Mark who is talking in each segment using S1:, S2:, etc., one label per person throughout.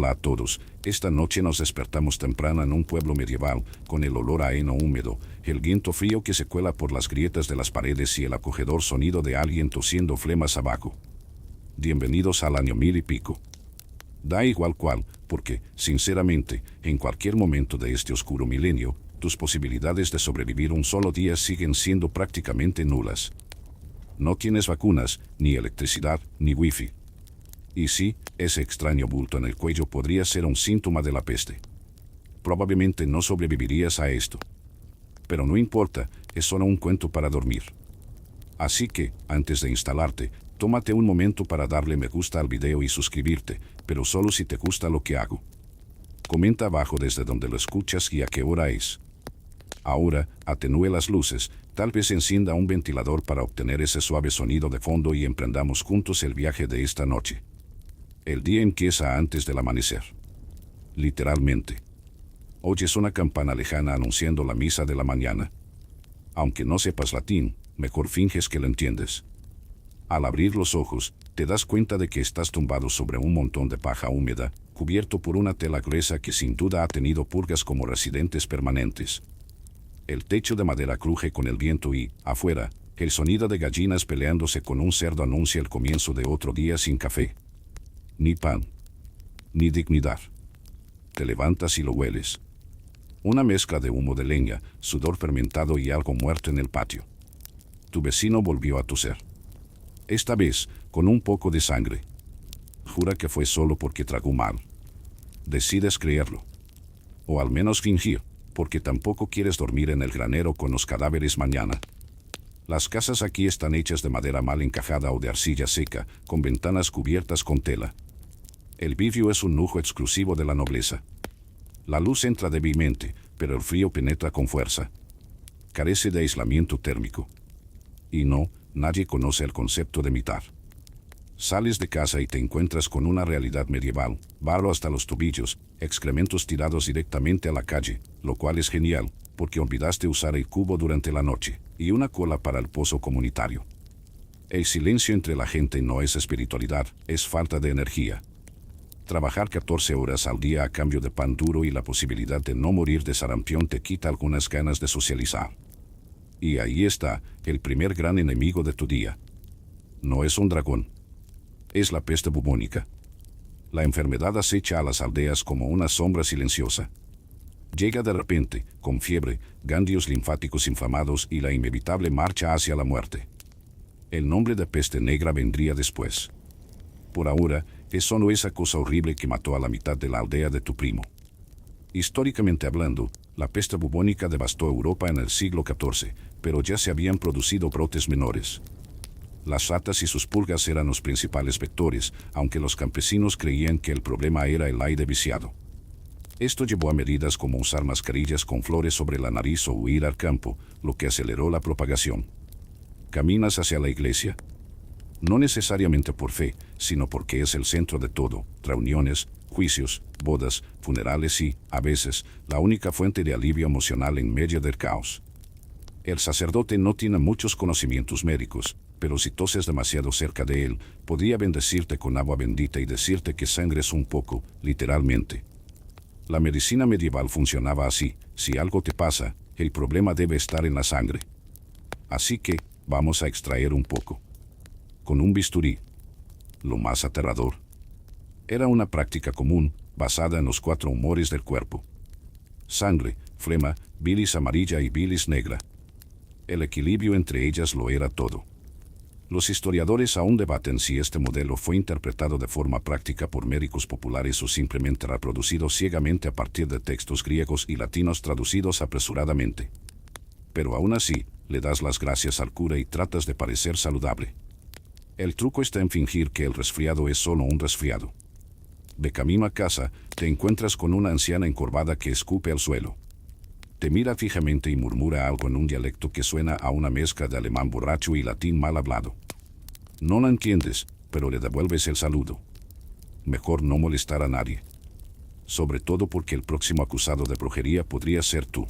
S1: Hola a todos, esta noche nos despertamos temprano en un pueblo medieval, con el olor a heno húmedo, el viento frío que se cuela por las grietas de las paredes y el acogedor sonido de alguien tosiendo flemas abajo. Bienvenidos al año 1000 y pico. Da igual cuál, porque, sinceramente, en cualquier momento de este oscuro milenio, tus posibilidades de sobrevivir un solo día siguen siendo prácticamente nulas. No tienes vacunas, ni electricidad, ni wifi. Y sí, ese extraño bulto en el cuello podría ser un síntoma de la peste. Probablemente no sobrevivirías a esto. Pero no importa, es solo un cuento para dormir. Así que, antes de instalarte, tómate un momento para darle me gusta al video y suscribirte, pero solo si te gusta lo que hago. Comenta abajo desde donde lo escuchas y a qué hora es. Ahora, atenúe las luces, tal vez encienda un ventilador para obtener ese suave sonido de fondo y emprendamos juntos el viaje de esta noche. El día empieza antes del amanecer. Literalmente. Oyes una campana lejana anunciando la misa de la mañana. Aunque no sepas latín, mejor finges que lo entiendes. Al abrir los ojos, te das cuenta de que estás tumbado sobre un montón de paja húmeda, cubierto por una tela gruesa que sin duda ha tenido pulgas como residentes permanentes. El techo de madera cruje con el viento y, afuera, el sonido de gallinas peleándose con un cerdo anuncia el comienzo de otro día sin café. Ni pan. Ni dignidad. Te levantas y lo hueles. Una mezcla de humo de leña, sudor fermentado y algo muerto en el patio. Tu vecino volvió a toser. Esta vez, con un poco de sangre. Jura que fue solo porque tragó mal. Decides creerlo. O al menos fingir, porque tampoco quieres dormir en el granero con los cadáveres mañana. Las casas aquí están hechas de madera mal encajada o de arcilla seca, con ventanas cubiertas con tela. El vidrio es un lujo exclusivo de la nobleza. La luz entra débilmente, pero el frío penetra con fuerza. Carece de aislamiento térmico. Y no, nadie conoce el concepto de mitad. Sales de casa y te encuentras con una realidad medieval, barro hasta los tobillos, excrementos tirados directamente a la calle, lo cual es genial, porque olvidaste usar el cubo durante la noche, y una cola para el pozo comunitario. El silencio entre la gente no es espiritualidad, es falta de energía. Trabajar 14 horas al día a cambio de pan duro y la posibilidad de no morir de sarampión te quita algunas ganas de socializar. Y ahí está, el primer gran enemigo de tu día. No es un dragón. Es la peste bubónica. La enfermedad acecha a las aldeas como una sombra silenciosa. Llega de repente, con fiebre, ganglios linfáticos inflamados y la inevitable marcha hacia la muerte. El nombre de peste negra vendría después. Por ahora, es solo esa cosa horrible que mató a la mitad de la aldea de tu primo. Históricamente hablando, la peste bubónica devastó Europa en el siglo XIV, pero ya se habían producido brotes menores. Las ratas y sus pulgas eran los principales vectores, aunque los campesinos creían que el problema era el aire viciado. Esto llevó a medidas como usar mascarillas con flores sobre la nariz o huir al campo, lo que aceleró la propagación. ¿Caminas hacia la iglesia? No necesariamente por fe, sino porque es el centro de todo, reuniones, juicios, bodas, funerales y, a veces, la única fuente de alivio emocional en medio del caos. El sacerdote no tiene muchos conocimientos médicos, pero si toses demasiado cerca de él, podría bendecirte con agua bendita y decirte que sangres un poco, literalmente. La medicina medieval funcionaba así: si algo te pasa, el problema debe estar en la sangre. Así que, vamos a extraer un poco. Con un bisturí. Lo más aterrador. Era una práctica común, basada en los 4 humores del cuerpo. Sangre, flema, bilis amarilla y bilis negra. El equilibrio entre ellas lo era todo. Los historiadores aún debaten si este modelo fue interpretado de forma práctica por médicos populares o simplemente reproducido ciegamente a partir de textos griegos y latinos traducidos apresuradamente. Pero aún así, le das las gracias al cura y tratas de parecer saludable. El truco está en fingir que el resfriado es solo un resfriado. De camino a casa, te encuentras con una anciana encorvada que escupe al suelo. Te mira fijamente y murmura algo en un dialecto que suena a una mezcla de alemán borracho y latín mal hablado. No la entiendes, pero le devuelves el saludo. Mejor no molestar a nadie. Sobre todo porque el próximo acusado de brujería podría ser tú.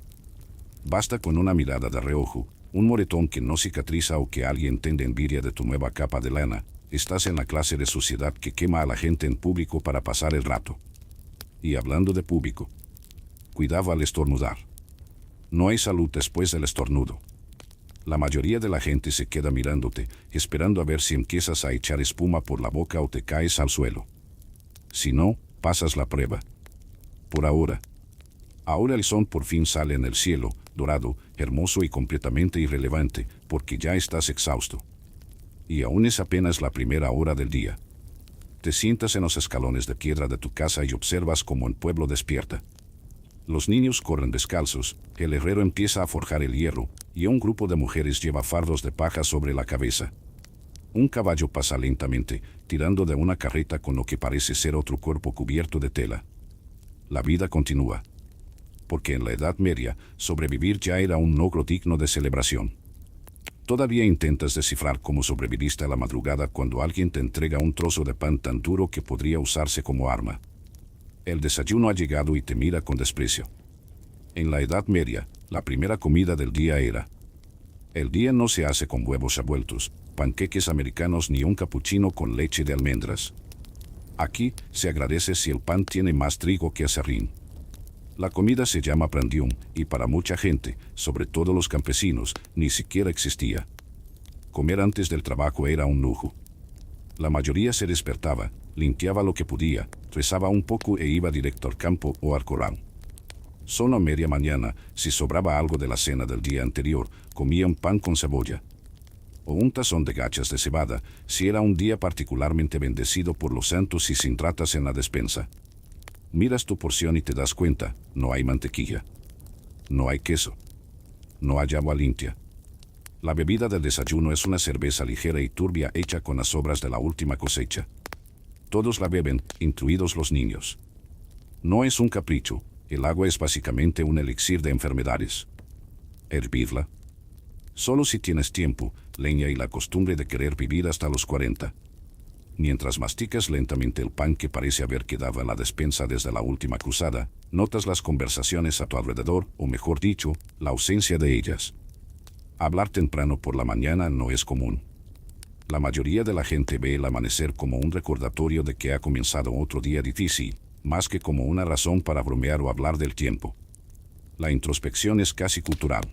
S1: Basta con una mirada de reojo, un moretón que no cicatriza o que alguien tenga envidia de tu nueva capa de lana. Estás en la clase de sociedad que quema a la gente en público para pasar el rato. Y hablando de público, cuidado al estornudar. No hay salud después del estornudo. La mayoría de la gente se queda mirándote, esperando a ver si empiezas a echar espuma por la boca o te caes al suelo. Si no, pasas la prueba. Por ahora. Ahora el sol por fin sale en el cielo, dorado, hermoso y completamente irrelevante, porque ya estás exhausto. Y aún es apenas la primera hora del día. Te sientas en los escalones de piedra de tu casa y observas cómo el pueblo despierta. Los niños corren descalzos, el herrero empieza a forjar el hierro, y un grupo de mujeres lleva fardos de paja sobre la cabeza. Un caballo pasa lentamente, tirando de una carreta con lo que parece ser otro cuerpo cubierto de tela. La vida continúa. Porque en la Edad Media, sobrevivir ya era un logro digno de celebración. Todavía intentas descifrar cómo sobreviviste a la madrugada cuando alguien te entrega un trozo de pan tan duro que podría usarse como arma. El desayuno ha llegado y te mira con desprecio. En la Edad Media, la primera comida del día era. El día no se hace con huevos revueltos, panqueques americanos ni un capuchino con leche de almendras. Aquí, se agradece si el pan tiene más trigo que aserrín. La comida se llama prandium, y para mucha gente, sobre todo los campesinos, ni siquiera existía. Comer antes del trabajo era un lujo. La mayoría se despertaba, limpiaba lo que podía, rezaba un poco e iba directo al campo o al corral. Solo a media mañana, si sobraba algo de la cena del día anterior, comía un pan con cebolla. O un tazón de gachas de cebada, si era un día particularmente bendecido por los santos y sin ratas en la despensa. Miras tu porción y te das cuenta, no hay mantequilla. No hay queso. No hay agua limpia. La bebida del desayuno es una cerveza ligera y turbia hecha con las sobras de la última cosecha. Todos la beben, incluidos los niños. No es un capricho, el agua es básicamente un elixir de enfermedades. Hervirla. Solo si tienes tiempo, leña y la costumbre de querer vivir hasta los 40. Mientras masticas lentamente el pan que parece haber quedado en la despensa desde la última cruzada, notas las conversaciones a tu alrededor, o mejor dicho, la ausencia de ellas. Hablar temprano por la mañana no es común. La mayoría de la gente ve el amanecer como un recordatorio de que ha comenzado otro día difícil, más que como una razón para bromear o hablar del tiempo. La introspección es casi cultural.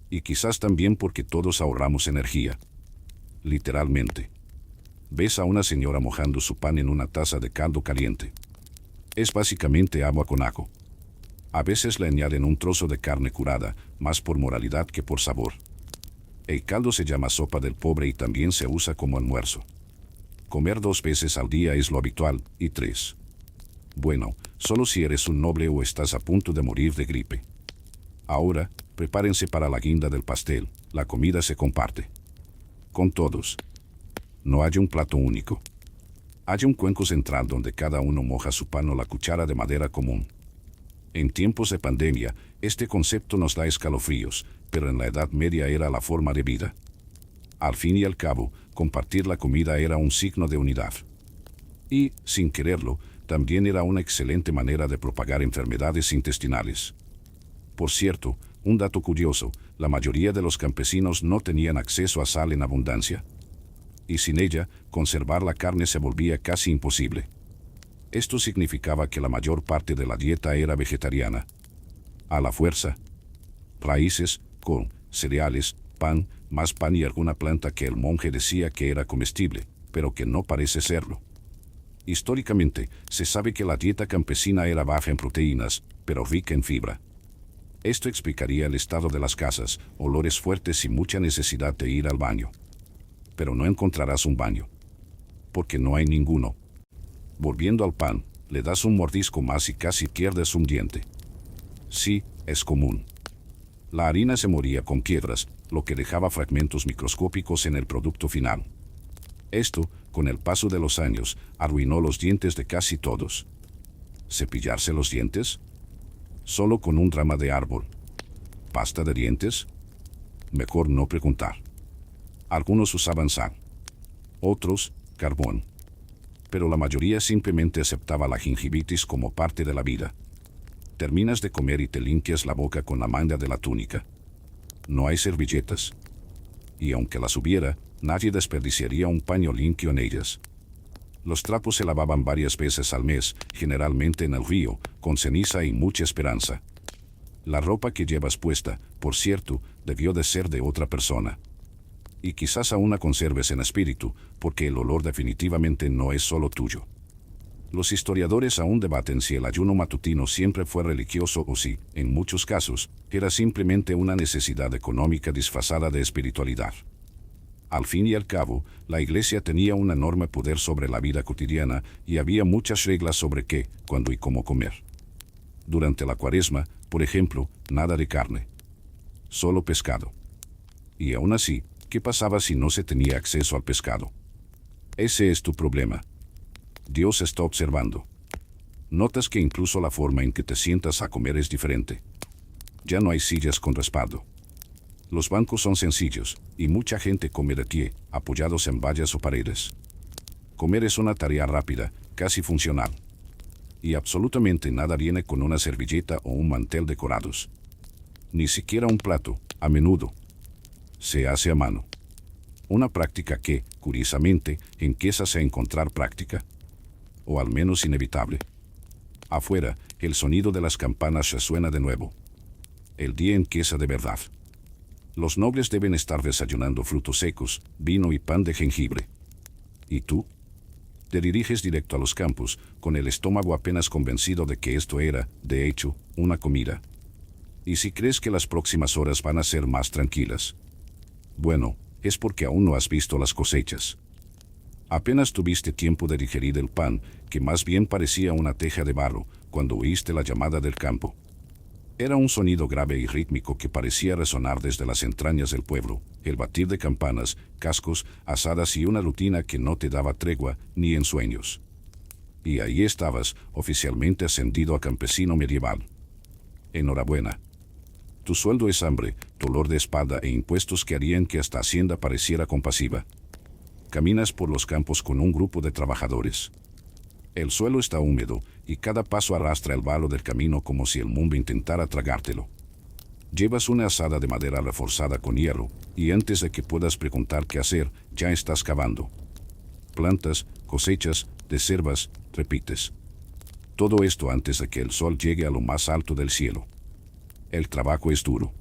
S1: Y quizás también porque todos ahorramos energía. Literalmente. Ves a una señora mojando su pan en una taza de caldo caliente. Es básicamente agua con ajo. A veces le añaden un trozo de carne curada, más por moralidad que por sabor. El caldo se llama sopa del pobre y también se usa como almuerzo. Comer 2 veces al día es lo habitual, y 3. Bueno, solo si eres un noble o estás a punto de morir de gripe. Ahora, prepárense para la guinda del pastel, la comida se comparte. Con todos. No hay un plato único. Hay un cuenco central donde cada uno moja su pan o la cuchara de madera común. En tiempos de pandemia, este concepto nos da escalofríos, pero en la Edad Media era la forma de vida. Al fin y al cabo, compartir la comida era un signo de unidad. Y, sin quererlo, también era una excelente manera de propagar enfermedades intestinales. Por cierto, un dato curioso, la mayoría de los campesinos no tenían acceso a sal en abundancia. Y sin ella, conservar la carne se volvía casi imposible. Esto significaba que la mayor parte de la dieta era vegetariana. A la fuerza. Raíces, col, cereales, pan, más pan y alguna planta que el monje decía que era comestible, pero que no parece serlo. Históricamente, se sabe que la dieta campesina era baja en proteínas, pero rica en fibra. Esto explicaría el estado de las casas, olores fuertes y mucha necesidad de ir al baño. Pero no encontrarás un baño. Porque no hay ninguno. Volviendo al pan, le das un mordisco más y casi pierdes un diente. Sí, es común. La harina se moría con piedras, lo que dejaba fragmentos microscópicos en el producto final. Esto, con el paso de los años, arruinó los dientes de casi todos. ¿Cepillarse los dientes? Solo con un rama de árbol. ¿Pasta de dientes? Mejor no preguntar. Algunos usaban sal. Otros, carbón. Pero la mayoría simplemente aceptaba la gingivitis como parte de la vida. Terminas de comer y te limpias la boca con la manga de la túnica. No hay servilletas. Y aunque las hubiera, nadie desperdiciaría un paño limpio en ellas. Los trapos se lavaban varias veces al mes, generalmente en el río, con ceniza y mucha esperanza. La ropa que llevas puesta, por cierto, debió de ser de otra persona. Y quizás aún la conserves en espíritu, porque el olor definitivamente no es solo tuyo. Los historiadores aún debaten si el ayuno matutino siempre fue religioso o si, en muchos casos, era simplemente una necesidad económica disfrazada de espiritualidad. Al fin y al cabo, la Iglesia tenía un enorme poder sobre la vida cotidiana y había muchas reglas sobre qué, cuándo y cómo comer. Durante la Cuaresma, por ejemplo, nada de carne. Solo pescado. Y aún así, ¿qué pasaba si no se tenía acceso al pescado? Ese es tu problema. Dios está observando. Notas que incluso la forma en que te sientas a comer es diferente. Ya no hay sillas con respaldo. Los bancos son sencillos, y mucha gente come de pie, apoyados en vallas o paredes. Comer es una tarea rápida, casi funcional. Y absolutamente nada viene con una servilleta o un mantel decorados. Ni siquiera un plato, a menudo. Se hace a mano. Una práctica que, curiosamente, empieza a encontrar práctica. O al menos inevitable. Afuera, el sonido de las campanas resuena de nuevo. El día empieza de verdad. Los nobles deben estar desayunando frutos secos, vino y pan de jengibre. ¿Y tú? Te diriges directo a los campos, con el estómago apenas convencido de que esto era, de hecho, una comida. ¿Y si crees que las próximas horas van a ser más tranquilas? Bueno, es porque aún no has visto las cosechas. Apenas tuviste tiempo de digerir el pan, que más bien parecía una teja de barro, cuando oíste la llamada del campo. Era un sonido grave y rítmico que parecía resonar desde las entrañas del pueblo, el batir de campanas, cascos, asadas y una rutina que no te daba tregua ni en sueños. Y ahí estabas, oficialmente ascendido a campesino medieval. Enhorabuena. Tu sueldo es hambre, dolor de espalda e impuestos que harían que esta hacienda pareciera compasiva. Caminas por los campos con un grupo de trabajadores. El suelo está húmedo, y cada paso arrastra el barro del camino como si el mundo intentara tragártelo. Llevas una azada de madera reforzada con hierro, y antes de que puedas preguntar qué hacer, ya estás cavando. Plantas, cosechas, deservas, repites. Todo esto antes de que el sol llegue a lo más alto del cielo. El trabajo es duro.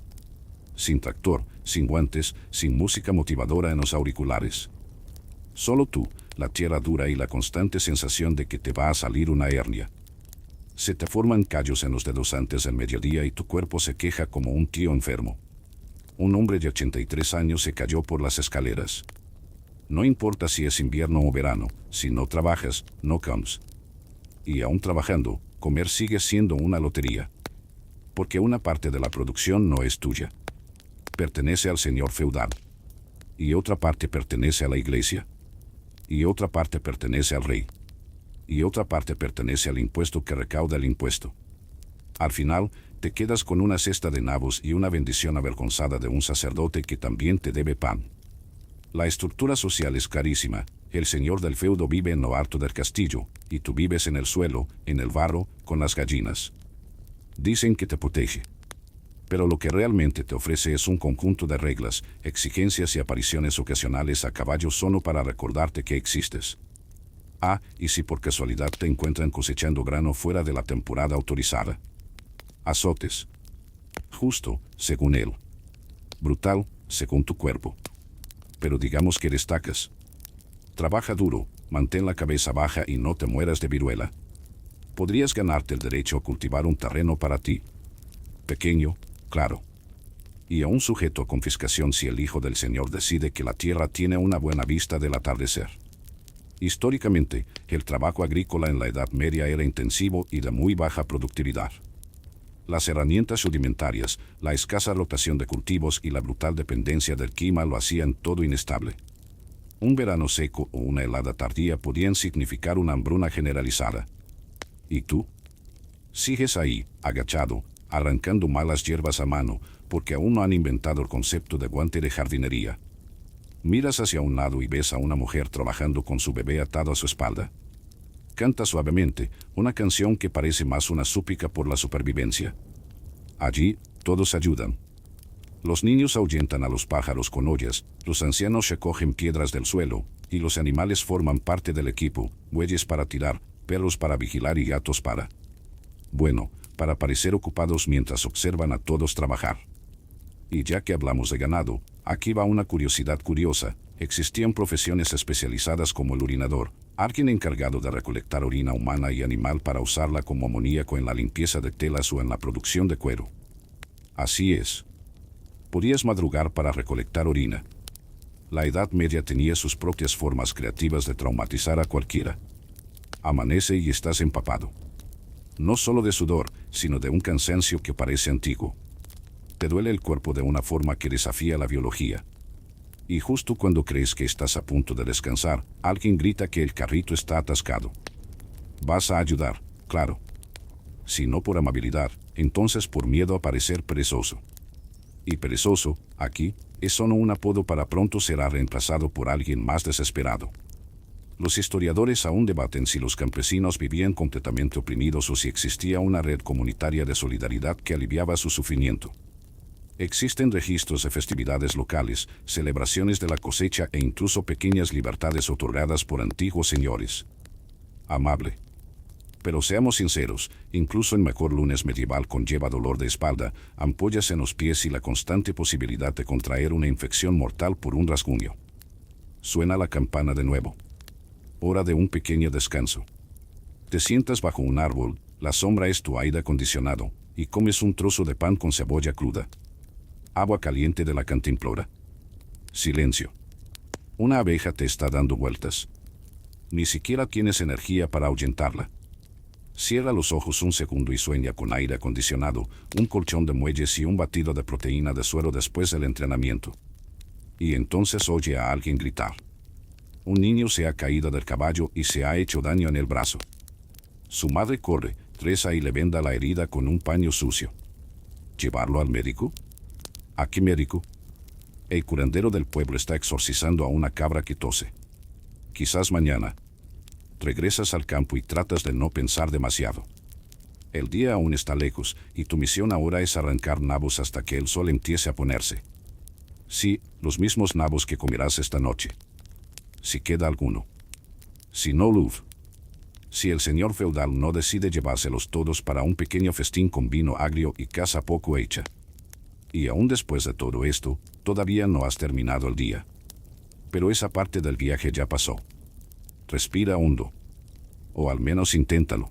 S1: Sin tractor, sin guantes, sin música motivadora en los auriculares. Solo tú, la tierra dura y la constante sensación de que te va a salir una hernia. Se te forman callos en los dedos antes del mediodía y tu cuerpo se queja como un tío enfermo. Un hombre de 83 años se cayó por las escaleras. No importa si es invierno o verano, si no trabajas, no comes. Y aún trabajando, comer sigue siendo una lotería. Porque una parte de la producción no es tuya. Pertenece al señor feudal. Y otra parte pertenece a la iglesia. Y otra parte pertenece al rey. Y otra parte pertenece al impuesto que recauda el impuesto. Al final, te quedas con una cesta de nabos y una bendición avergonzada de un sacerdote que también te debe pan. La estructura social es carísima. El señor del feudo vive en lo alto del castillo, y tú vives en el suelo, en el barro, con las gallinas. Dicen que te protege. Pero lo que realmente te ofrece es un conjunto de reglas, exigencias y apariciones ocasionales a caballo solo para recordarte que existes. Ah, y si por casualidad te encuentran cosechando grano fuera de la temporada autorizada. Azotes. Justo, según él. Brutal, según tu cuerpo. Pero digamos que destacas. Trabaja duro, mantén la cabeza baja y no te mueras de viruela. Podrías ganarte el derecho a cultivar un terreno para ti. Pequeño, claro. Y aún sujeto a confiscación si el hijo del señor decide que la tierra tiene una buena vista del atardecer. Históricamente, el trabajo agrícola en la Edad Media era intensivo y de muy baja productividad. Las herramientas rudimentarias, la escasa rotación de cultivos y la brutal dependencia del clima lo hacían todo inestable. Un verano seco o una helada tardía podían significar una hambruna generalizada. ¿Y tú? Sigues ahí, agachado, arrancando malas hierbas a mano, porque aún no han inventado el concepto de guante de jardinería. Miras hacia un lado y ves a una mujer trabajando con su bebé atado a su espalda. Canta suavemente, una canción que parece más una súplica por la supervivencia. Allí, todos ayudan. Los niños ahuyentan a los pájaros con ollas, los ancianos recogen piedras del suelo, y los animales forman parte del equipo, bueyes para tirar, perros para vigilar y gatos para parecer ocupados mientras observan a todos trabajar. Y ya que hablamos de ganado, aquí va una curiosidad curiosa. Existían profesiones especializadas como el urinador, alguien encargado de recolectar orina humana y animal para usarla como amoníaco en la limpieza de telas o en la producción de cuero. Así es. Podías madrugar para recolectar orina. La Edad Media tenía sus propias formas creativas de traumatizar a cualquiera. Amanece y estás empapado. No solo de sudor, sino de un cansancio que parece antiguo. Te duele el cuerpo de una forma que desafía la biología. Y justo cuando crees que estás a punto de descansar, alguien grita que el carrito está atascado. Vas a ayudar, claro. Si no por amabilidad, entonces por miedo a parecer perezoso. Y perezoso, aquí, es solo un apodo para pronto será reemplazado por alguien más desesperado. Los historiadores aún debaten si los campesinos vivían completamente oprimidos o si existía una red comunitaria de solidaridad que aliviaba su sufrimiento. Existen registros de festividades locales, celebraciones de la cosecha e incluso pequeñas libertades otorgadas por antiguos señores. Amable. Pero seamos sinceros, incluso el mejor lunes medieval conlleva dolor de espalda, ampollas en los pies y la constante posibilidad de contraer una infección mortal por un rasguño. Suena la campana de nuevo. Hora de un pequeño descanso. Te sientas bajo un árbol, la sombra es tu aire acondicionado, y comes un trozo de pan con cebolla cruda. Agua caliente de la cantimplora. Silencio. Una abeja te está dando vueltas. Ni siquiera tienes energía para ahuyentarla. Cierra los ojos un segundo y sueña con aire acondicionado, un colchón de muelles y un batido de proteína de suero después del entrenamiento. Y entonces oye a alguien gritar. Un niño se ha caído del caballo y se ha hecho daño en el brazo. Su madre corre, reza y le venda la herida con un paño sucio. ¿Llevarlo al médico? ¿A qué médico? El curandero del pueblo está exorcizando a una cabra que tose. Quizás mañana. Regresas al campo y tratas de no pensar demasiado. El día aún está lejos, y tu misión ahora es arrancar nabos hasta que el sol empiece a ponerse. Sí, los mismos nabos que comerás esta noche. Si queda alguno. Si no, luz. Si el señor feudal no decide llevárselos todos para un pequeño festín con vino agrio y caza poco hecha. Y aún después de todo esto, todavía no has terminado el día. Pero esa parte del viaje ya pasó. Respira hondo. O al menos inténtalo.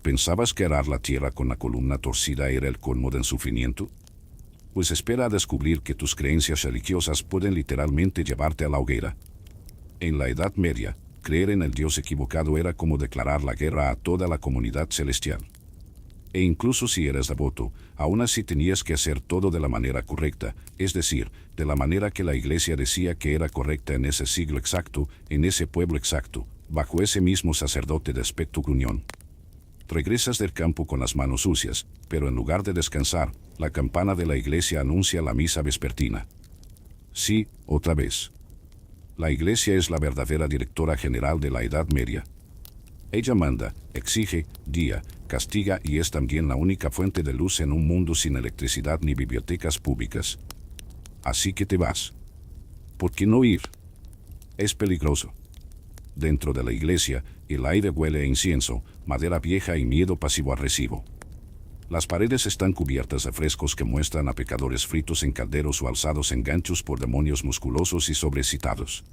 S1: ¿Pensabas que arar la tierra con la columna torcida era el colmo del sufrimiento? Pues espera a descubrir que tus creencias religiosas pueden literalmente llevarte a la hoguera. En la Edad Media, creer en el Dios equivocado era como declarar la guerra a toda la comunidad celestial. E incluso si eras devoto, aún así tenías que hacer todo de la manera correcta, es decir, de la manera que la Iglesia decía que era correcta en ese siglo exacto, en ese pueblo exacto, bajo ese mismo sacerdote de aspecto gruñón. Regresas del campo con las manos sucias, pero en lugar de descansar, la campana de la iglesia anuncia la misa vespertina. Sí, otra vez. La iglesia es la verdadera directora general de la Edad Media. Ella manda, exige, guía, castiga y es también la única fuente de luz en un mundo sin electricidad ni bibliotecas públicas. Así que te vas. ¿Por qué no ir? Es peligroso. Dentro de la iglesia, el aire huele a incienso, madera vieja y miedo pasivo-agresivo. Las paredes están cubiertas de frescos que muestran a pecadores fritos en calderos o alzados en ganchos por demonios musculosos y sobrecitados.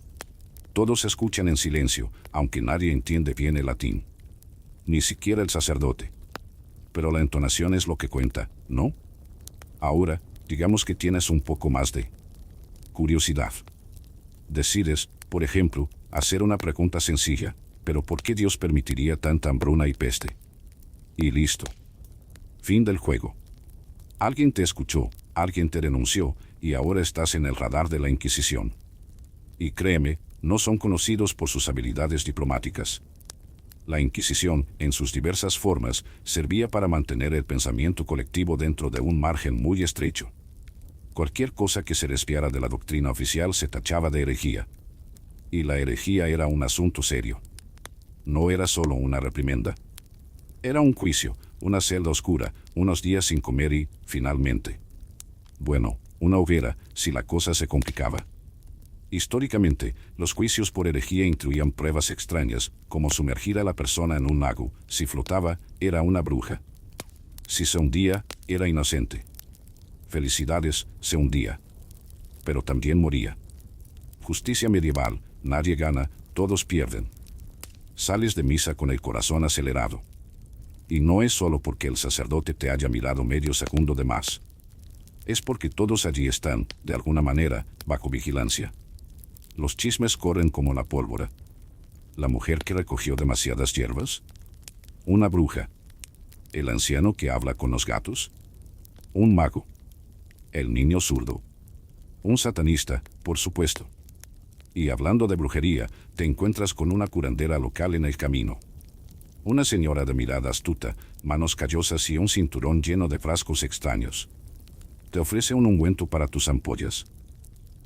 S1: Todos escuchan en silencio, aunque nadie entiende bien el latín. Ni siquiera el sacerdote. Pero la entonación es lo que cuenta, ¿no? Ahora, digamos que tienes un poco más de curiosidad. Decides, por ejemplo, hacer una pregunta sencilla, ¿pero por qué Dios permitiría tanta hambruna y peste? Y listo. Fin del juego. Alguien te escuchó, alguien te denunció, y ahora estás en el radar de la Inquisición. Y créeme, no son conocidos por sus habilidades diplomáticas. La Inquisición, en sus diversas formas, servía para mantener el pensamiento colectivo dentro de un margen muy estrecho. Cualquier cosa que se desviara de la doctrina oficial se tachaba de herejía. Y la herejía era un asunto serio. No era solo una reprimenda. Era un juicio, una celda oscura, unos días sin comer y, finalmente, bueno, una hoguera, si la cosa se complicaba. Históricamente, los juicios por herejía incluían pruebas extrañas, como sumergir a la persona en un lago. Si flotaba, era una bruja. Si se hundía, era inocente. Felicidades, se hundía. Pero también moría. Justicia medieval, nadie gana, todos pierden. Sales de misa con el corazón acelerado. Y no es solo porque el sacerdote te haya mirado medio segundo de más. Es porque todos allí están, de alguna manera, bajo vigilancia. Los chismes corren como la pólvora. La mujer que recogió demasiadas hierbas. Una bruja. El anciano que habla con los gatos. Un mago. El niño zurdo. Un satanista, por supuesto. Y hablando de brujería, te encuentras con una curandera local en el camino. Una señora de mirada astuta, manos callosas y un cinturón lleno de frascos extraños. Te ofrece un ungüento para tus ampollas.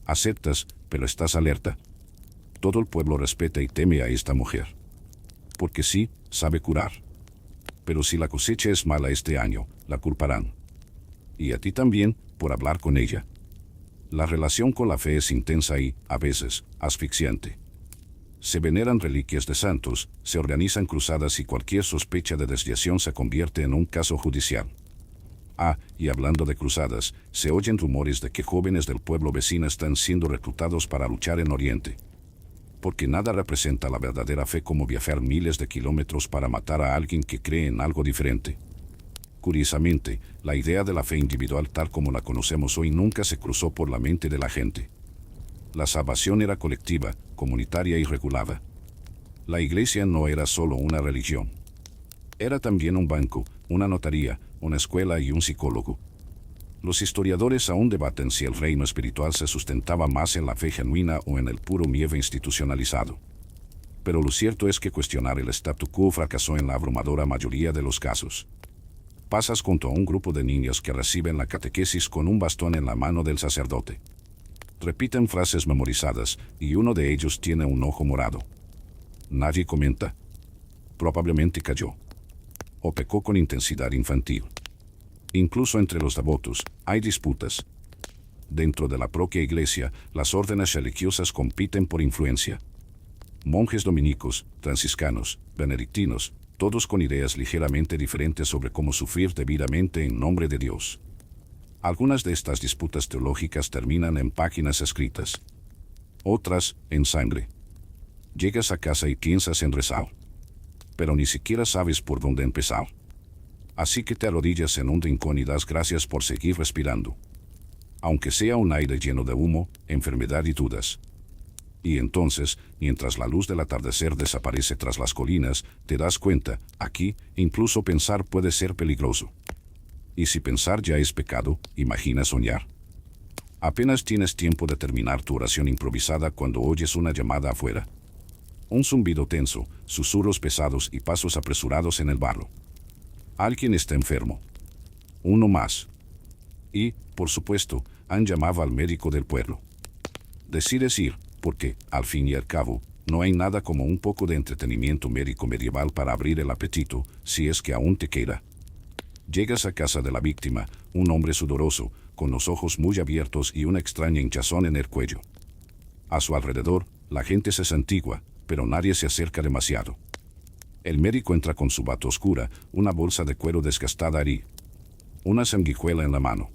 S1: Aceptas, pero estás alerta. Todo el pueblo respeta y teme a esta mujer. Porque sí, sabe curar. Pero si la cosecha es mala este año, la culparán. Y a ti también, por hablar con ella. La relación con la fe es intensa y, a veces, asfixiante. Se veneran reliquias de santos, se organizan cruzadas y cualquier sospecha de desviación se convierte en un caso judicial. Ah, y hablando de cruzadas, se oyen rumores de que jóvenes del pueblo vecino están siendo reclutados para luchar en Oriente. Porque nada representa la verdadera fe como viajar miles de kilómetros para matar a alguien que cree en algo diferente. Curiosamente, la idea de la fe individual tal como la conocemos hoy nunca se cruzó por la mente de la gente. La salvación era colectiva, comunitaria y regulada. La iglesia no era solo una religión. Era también un banco, una notaría, una escuela y un psicólogo. Los historiadores aún debaten si el reino espiritual se sustentaba más en la fe genuina o en el puro miedo institucionalizado. Pero lo cierto es que cuestionar el statu quo fracasó en la abrumadora mayoría de los casos. Pasas junto a un grupo de niños que reciben la catequesis con un bastón en la mano del sacerdote. Repiten frases memorizadas y uno de ellos tiene un ojo morado. Nadie comenta. Probablemente cayó. O pecó con intensidad infantil. Incluso entre los devotos, hay disputas. Dentro de la propia iglesia, las órdenes religiosas compiten por influencia. Monjes dominicos, franciscanos, benedictinos, todos con ideas ligeramente diferentes sobre cómo sufrir debidamente en nombre de Dios. Algunas de estas disputas teológicas terminan en páginas escritas. Otras, en sangre. Llegas a casa y piensas en rezar. Pero ni siquiera sabes por dónde empezar. Así que te arrodillas en un rincón y das gracias por seguir respirando. Aunque sea un aire lleno de humo, enfermedad y dudas. Y entonces, mientras la luz del atardecer desaparece tras las colinas, te das cuenta, aquí, incluso pensar puede ser peligroso. Y si pensar ya es pecado, imagina soñar. Apenas tienes tiempo de terminar tu oración improvisada cuando oyes una llamada afuera. Un zumbido tenso, susurros pesados y pasos apresurados en el barro. Alguien está enfermo. Uno más. Y, por supuesto, han llamado al médico del pueblo. Decides ir, porque, al fin y al cabo, no hay nada como un poco de entretenimiento médico medieval para abrir el apetito, si es que aún te queda. Llegas a casa de la víctima, un hombre sudoroso, con los ojos muy abiertos y una extraña hinchazón en el cuello. A su alrededor, la gente se santigua, pero nadie se acerca demasiado. El médico entra con su bata oscura, una bolsa de cuero desgastada y una sanguijuela en la mano.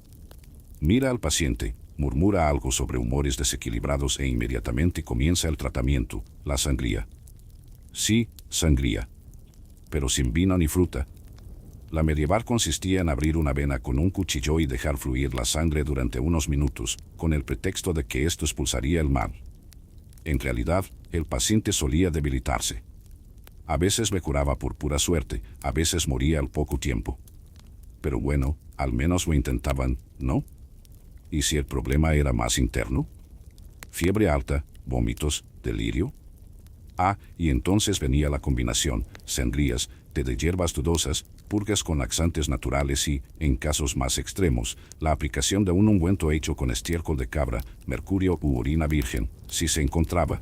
S1: Mira al paciente, murmura algo sobre humores desequilibrados e inmediatamente comienza el tratamiento, la sangría. Sí, sangría. Pero sin vino ni fruta. La medieval consistía en abrir una vena con un cuchillo y dejar fluir la sangre durante unos minutos, con el pretexto de que esto expulsaría el mal. En realidad, el paciente solía debilitarse. A veces me curaba por pura suerte, a veces moría al poco tiempo. Pero bueno, al menos lo intentaban, ¿no? ¿Y si el problema era más interno? Fiebre alta, vómitos, delirio. Ah, y entonces venía la combinación, sangrías, té de hierbas dudosas, purgas con laxantes naturales y, en casos más extremos, la aplicación de un ungüento hecho con estiércol de cabra, mercurio u orina virgen, si se encontraba.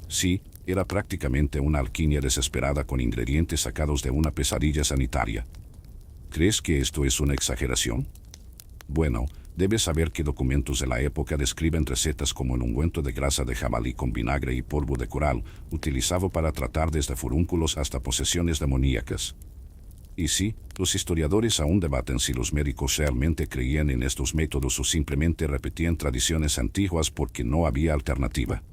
S1: Sí, era prácticamente una alquimia desesperada con ingredientes sacados de una pesadilla sanitaria. ¿Crees que esto es una exageración? Bueno, Debes saber que documentos de la época describen recetas como el ungüento de grasa de jabalí con vinagre y polvo de coral, utilizado para tratar desde furúnculos hasta posesiones demoníacas. Y sí, los historiadores aún debaten si los médicos realmente creían en estos métodos o simplemente repetían tradiciones antiguas porque no había alternativa.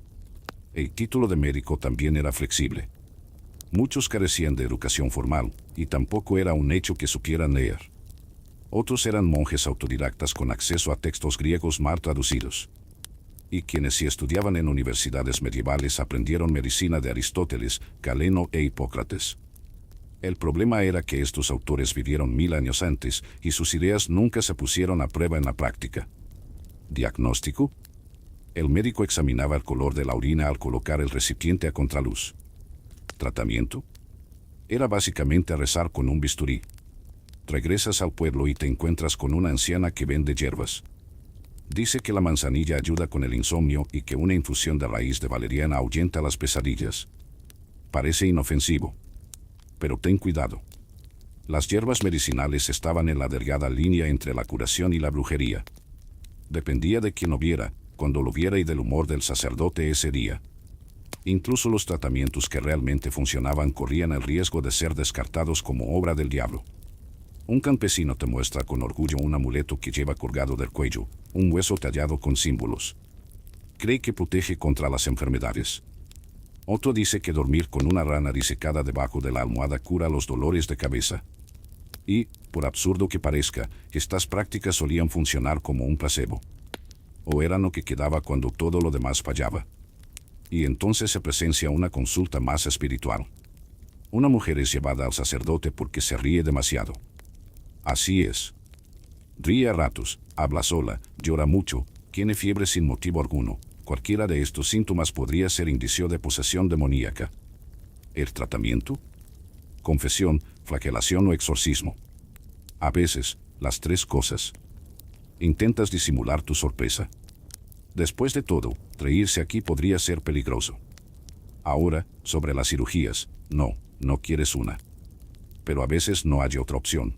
S1: El título de médico también era flexible. Muchos carecían de educación formal, y tampoco era un hecho que supieran leer. Otros eran monjes autodidactas con acceso a textos griegos mal traducidos. Y quienes sí estudiaban en universidades medievales aprendieron medicina de Aristóteles, Galeno e Hipócrates. El problema era que estos autores vivieron 1000 años antes y sus ideas nunca se pusieron a prueba en la práctica. ¿Diagnóstico? El médico examinaba el color de la orina al colocar el recipiente a contraluz. ¿Tratamiento? Era básicamente rezar con un bisturí. Regresas al pueblo y te encuentras con una anciana que vende hierbas. Dice que la manzanilla ayuda con el insomnio y que una infusión de raíz de valeriana ahuyenta las pesadillas. Parece inofensivo. Pero ten cuidado. Las hierbas medicinales estaban en la delgada línea entre la curación y la brujería. Dependía de quien lo viera, cuando lo viera y del humor del sacerdote ese día. Incluso los tratamientos que realmente funcionaban corrían el riesgo de ser descartados como obra del diablo. Un campesino te muestra con orgullo un amuleto que lleva colgado del cuello, un hueso tallado con símbolos. Cree que protege contra las enfermedades. Otro dice que dormir con una rana disecada debajo de la almohada cura los dolores de cabeza. Y, por absurdo que parezca, estas prácticas solían funcionar como un placebo. O eran lo que quedaba cuando todo lo demás fallaba. Y entonces se presencia una consulta más espiritual. Una mujer es llevada al sacerdote porque se ríe demasiado. Así es. Ríe a ratos, habla sola, llora mucho, tiene fiebre sin motivo alguno. Cualquiera de estos síntomas podría ser indicio de posesión demoníaca. ¿El tratamiento? Confesión, flagelación o exorcismo. A veces, las tres cosas. Intentas disimular tu sorpresa. Después de todo, reírse aquí podría ser peligroso. Ahora, sobre las cirugías, no quieres una. Pero a veces no hay otra opción.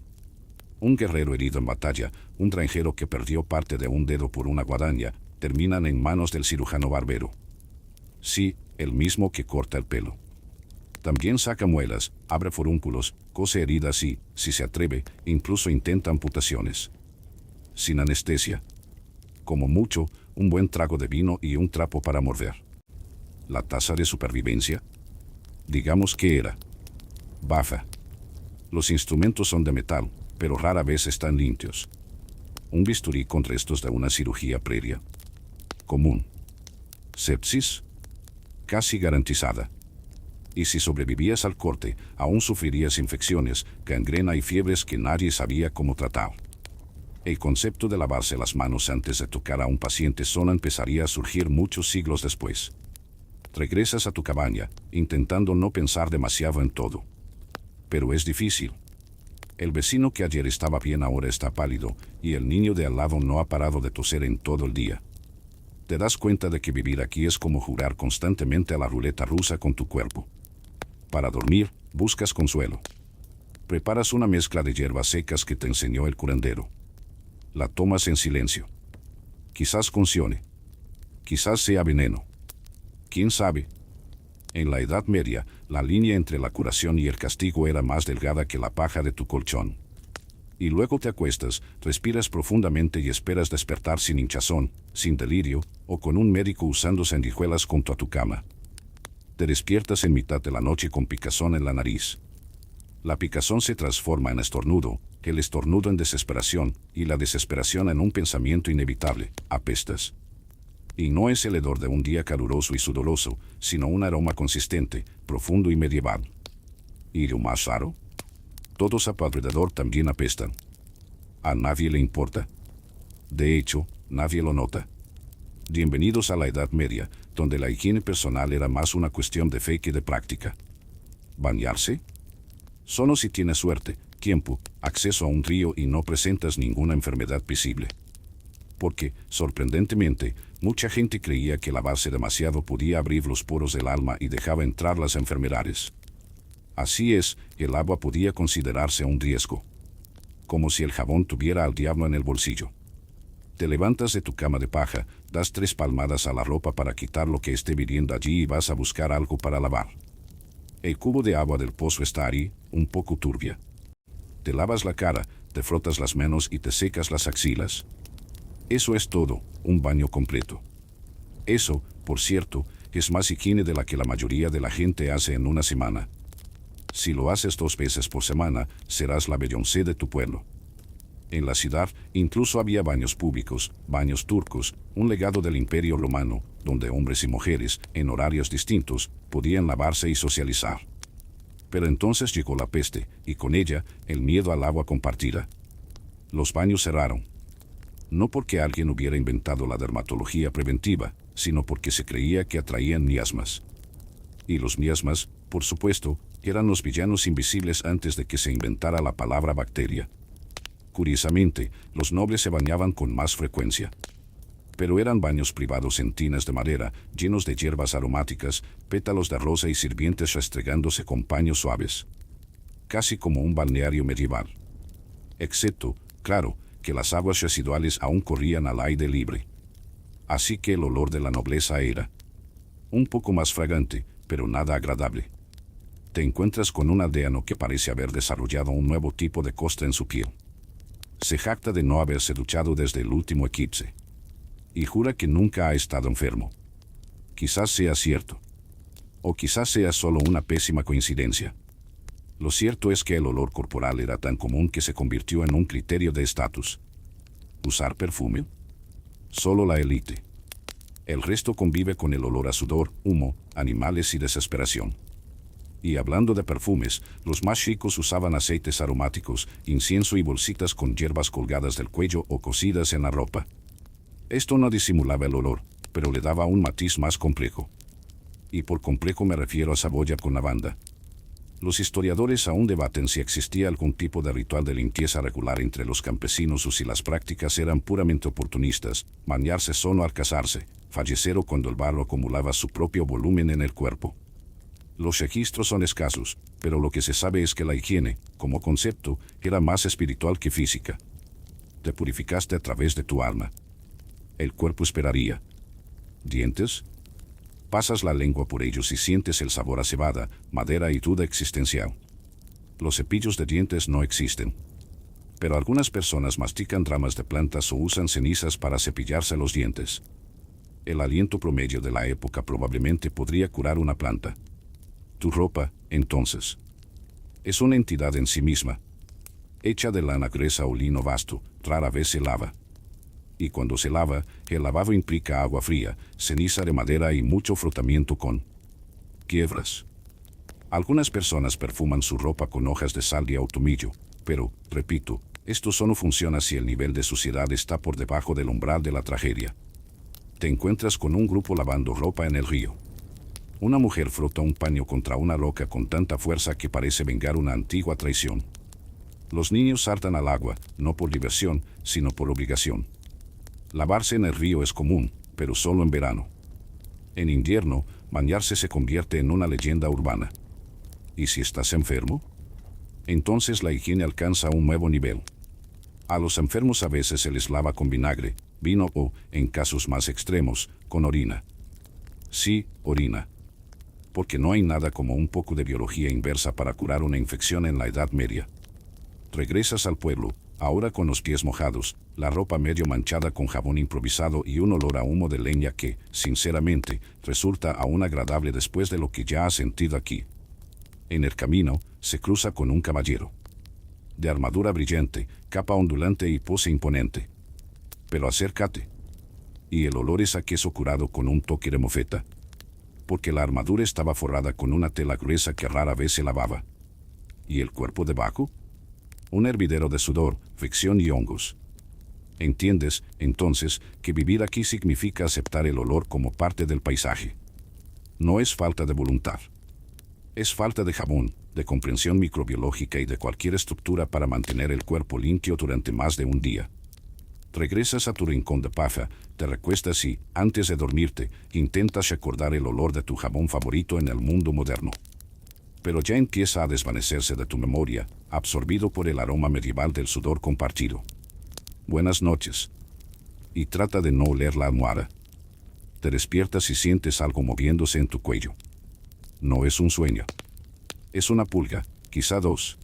S1: Un guerrero herido en batalla, un granjero que perdió parte de un dedo por una guadaña, terminan en manos del cirujano barbero. Sí, el mismo que corta el pelo. También saca muelas, abre forúnculos, cose heridas y, si se atreve, incluso intenta amputaciones. Sin anestesia. Como mucho, un buen trago de vino y un trapo para morder. La tasa de supervivencia, digamos que era baja. Los instrumentos son de metal, pero rara vez están limpios. Un bisturí con restos de una cirugía previa. Común. Sepsis. Casi garantizada. Y si sobrevivías al corte, aún sufrirías infecciones, gangrena y fiebres que nadie sabía cómo tratar. El concepto de lavarse las manos antes de tocar a un paciente solo empezaría a surgir muchos siglos después. Regresas a tu cabaña, intentando no pensar demasiado en todo. Pero es difícil. El vecino que ayer estaba bien ahora está pálido, y el niño de al lado no ha parado de toser en todo el día. Te das cuenta de que vivir aquí es como jugar constantemente a la ruleta rusa con tu cuerpo. Para dormir, buscas consuelo. Preparas una mezcla de hierbas secas que te enseñó el curandero. La tomas en silencio. Quizás funcione. Quizás sea veneno. ¿Quién sabe? En la Edad Media, la línea entre la curación y el castigo era más delgada que la paja de tu colchón. Y luego te acuestas, respiras profundamente y esperas despertar sin hinchazón, sin delirio, o con un médico usando sanguijuelas junto a tu cama. Te despiertas en mitad de la noche con picazón en la nariz. La picazón se transforma en estornudo, el estornudo en desesperación, y la desesperación en un pensamiento inevitable: apestas. Y no es el hedor de un día caluroso y sudoroso, sino un aroma consistente, profundo y medieval. ¿Y lo más raro? Todos a tu alrededor también apestan. A nadie le importa. De hecho, nadie lo nota. Bienvenidos a la Edad Media, donde la higiene personal era más una cuestión de fe que de práctica. ¿Bañarse? Solo si tienes suerte, tiempo, acceso a un río y no presentas ninguna enfermedad visible. Porque, sorprendentemente, mucha gente creía que lavarse demasiado podía abrir los poros del alma y dejaba entrar las enfermedades. Así es, el agua podía considerarse un riesgo. Como si el jabón tuviera al diablo en el bolsillo. Te levantas de tu cama de paja, das 3 palmadas a la ropa para quitar lo que esté viviendo allí y vas a buscar algo para lavar. El cubo de agua del pozo está ahí, un poco turbia. Te lavas la cara, te frotas las manos y te secas las axilas. Eso es todo, un baño completo. Eso, por cierto, es más higiene de la que la mayoría de la gente hace en una semana. Si lo haces 2 veces por semana, serás la Beyoncé de tu pueblo. En la ciudad incluso había baños públicos, baños turcos, un legado del Imperio Romano, donde hombres y mujeres, en horarios distintos, podían lavarse y socializar. Pero entonces llegó la peste, y con ella, el miedo al agua compartida. Los baños cerraron. No porque alguien hubiera inventado la dermatología preventiva, sino porque se creía que atraían miasmas. Y los miasmas, por supuesto, eran los villanos invisibles antes de que se inventara la palabra bacteria. Curiosamente, los nobles se bañaban con más frecuencia. Pero eran baños privados en tinas de madera, llenos de hierbas aromáticas, pétalos de rosa y sirvientes restregándose con paños suaves. Casi como un balneario medieval. Excepto, claro, que las aguas residuales aún corrían al aire libre. Así que el olor de la nobleza era un poco más fragante, pero nada agradable. Te encuentras con un aldeano que parece haber desarrollado un nuevo tipo de costra en su piel. Se jacta de no haberse duchado desde el último eclipse. Y jura que nunca ha estado enfermo. Quizás sea cierto. O quizás sea solo una pésima coincidencia. Lo cierto es que el olor corporal era tan común que se convirtió en un criterio de estatus. ¿Usar perfume? Solo la élite. El resto convive con el olor a sudor, humo, animales y desesperación. Y hablando de perfumes, los más chicos usaban aceites aromáticos, incienso y bolsitas con hierbas colgadas del cuello o cosidas en la ropa. Esto no disimulaba el olor, pero le daba un matiz más complejo. Y por complejo me refiero a Saboya con lavanda. Los historiadores aún debaten si existía algún tipo de ritual de limpieza regular entre los campesinos o si las prácticas eran puramente oportunistas, bañarse solo al casarse, fallecer o cuando el barro acumulaba su propio volumen en el cuerpo. Los registros son escasos, pero lo que se sabe es que la higiene, como concepto, era más espiritual que física. Te purificaste a través de tu alma. El cuerpo esperaría. ¿Dientes? Pasas la lengua por ellos y sientes el sabor a cebada, madera y duda existencial. Los cepillos de dientes no existen. Pero algunas personas mastican ramas de plantas o usan cenizas para cepillarse los dientes. El aliento promedio de la época probablemente podría curar una planta. Tu ropa, entonces, es una entidad en sí misma. Hecha de lana gruesa o lino vasto, rara vez se lava. Y cuando se lava, el lavado implica agua fría, ceniza de madera y mucho frotamiento con quiebras. Algunas personas perfuman su ropa con hojas de salvia o tomillo, pero, repito, esto solo funciona si el nivel de suciedad está por debajo del umbral de la tragedia. Te encuentras con un grupo lavando ropa en el río. Una mujer frota un paño contra una roca con tanta fuerza que parece vengar una antigua traición. Los niños saltan al agua, no por diversión, sino por obligación. Lavarse en el río es común, pero solo en verano. En invierno, bañarse se convierte en una leyenda urbana. ¿Y si estás enfermo? Entonces la higiene alcanza un nuevo nivel. A los enfermos a veces se les lava con vinagre, vino o, en casos más extremos, con orina. Sí, orina. Porque no hay nada como un poco de biología inversa para curar una infección en la Edad Media. Regresas al pueblo, ahora con los pies mojados, la ropa medio manchada con jabón improvisado y un olor a humo de leña que, sinceramente, resulta aún agradable después de lo que ya has sentido aquí. En el camino, se cruza con un caballero. De armadura brillante, capa ondulante y pose imponente. Pero acércate. Y el olor es a queso curado con un toque de mofeta. Porque la armadura estaba forrada con una tela gruesa que rara vez se lavaba. ¿Y el cuerpo debajo? Un hervidero de sudor, fricción y hongos. ¿Entiendes, entonces, que vivir aquí significa aceptar el olor como parte del paisaje? No es falta de voluntad. Es falta de jabón, de comprensión microbiológica y de cualquier estructura para mantener el cuerpo limpio durante más de un día. Regresas a tu rincón de paja, te recuestas y, antes de dormirte, intentas recordar el olor de tu jabón favorito en el mundo moderno. Pero ya empieza a desvanecerse de tu memoria, absorbido por el aroma medieval del sudor compartido. Buenas noches. y trata de no oler la almohada. Te despiertas y sientes algo moviéndose en tu cuello. No es un sueño. Es una pulga, quizá dos.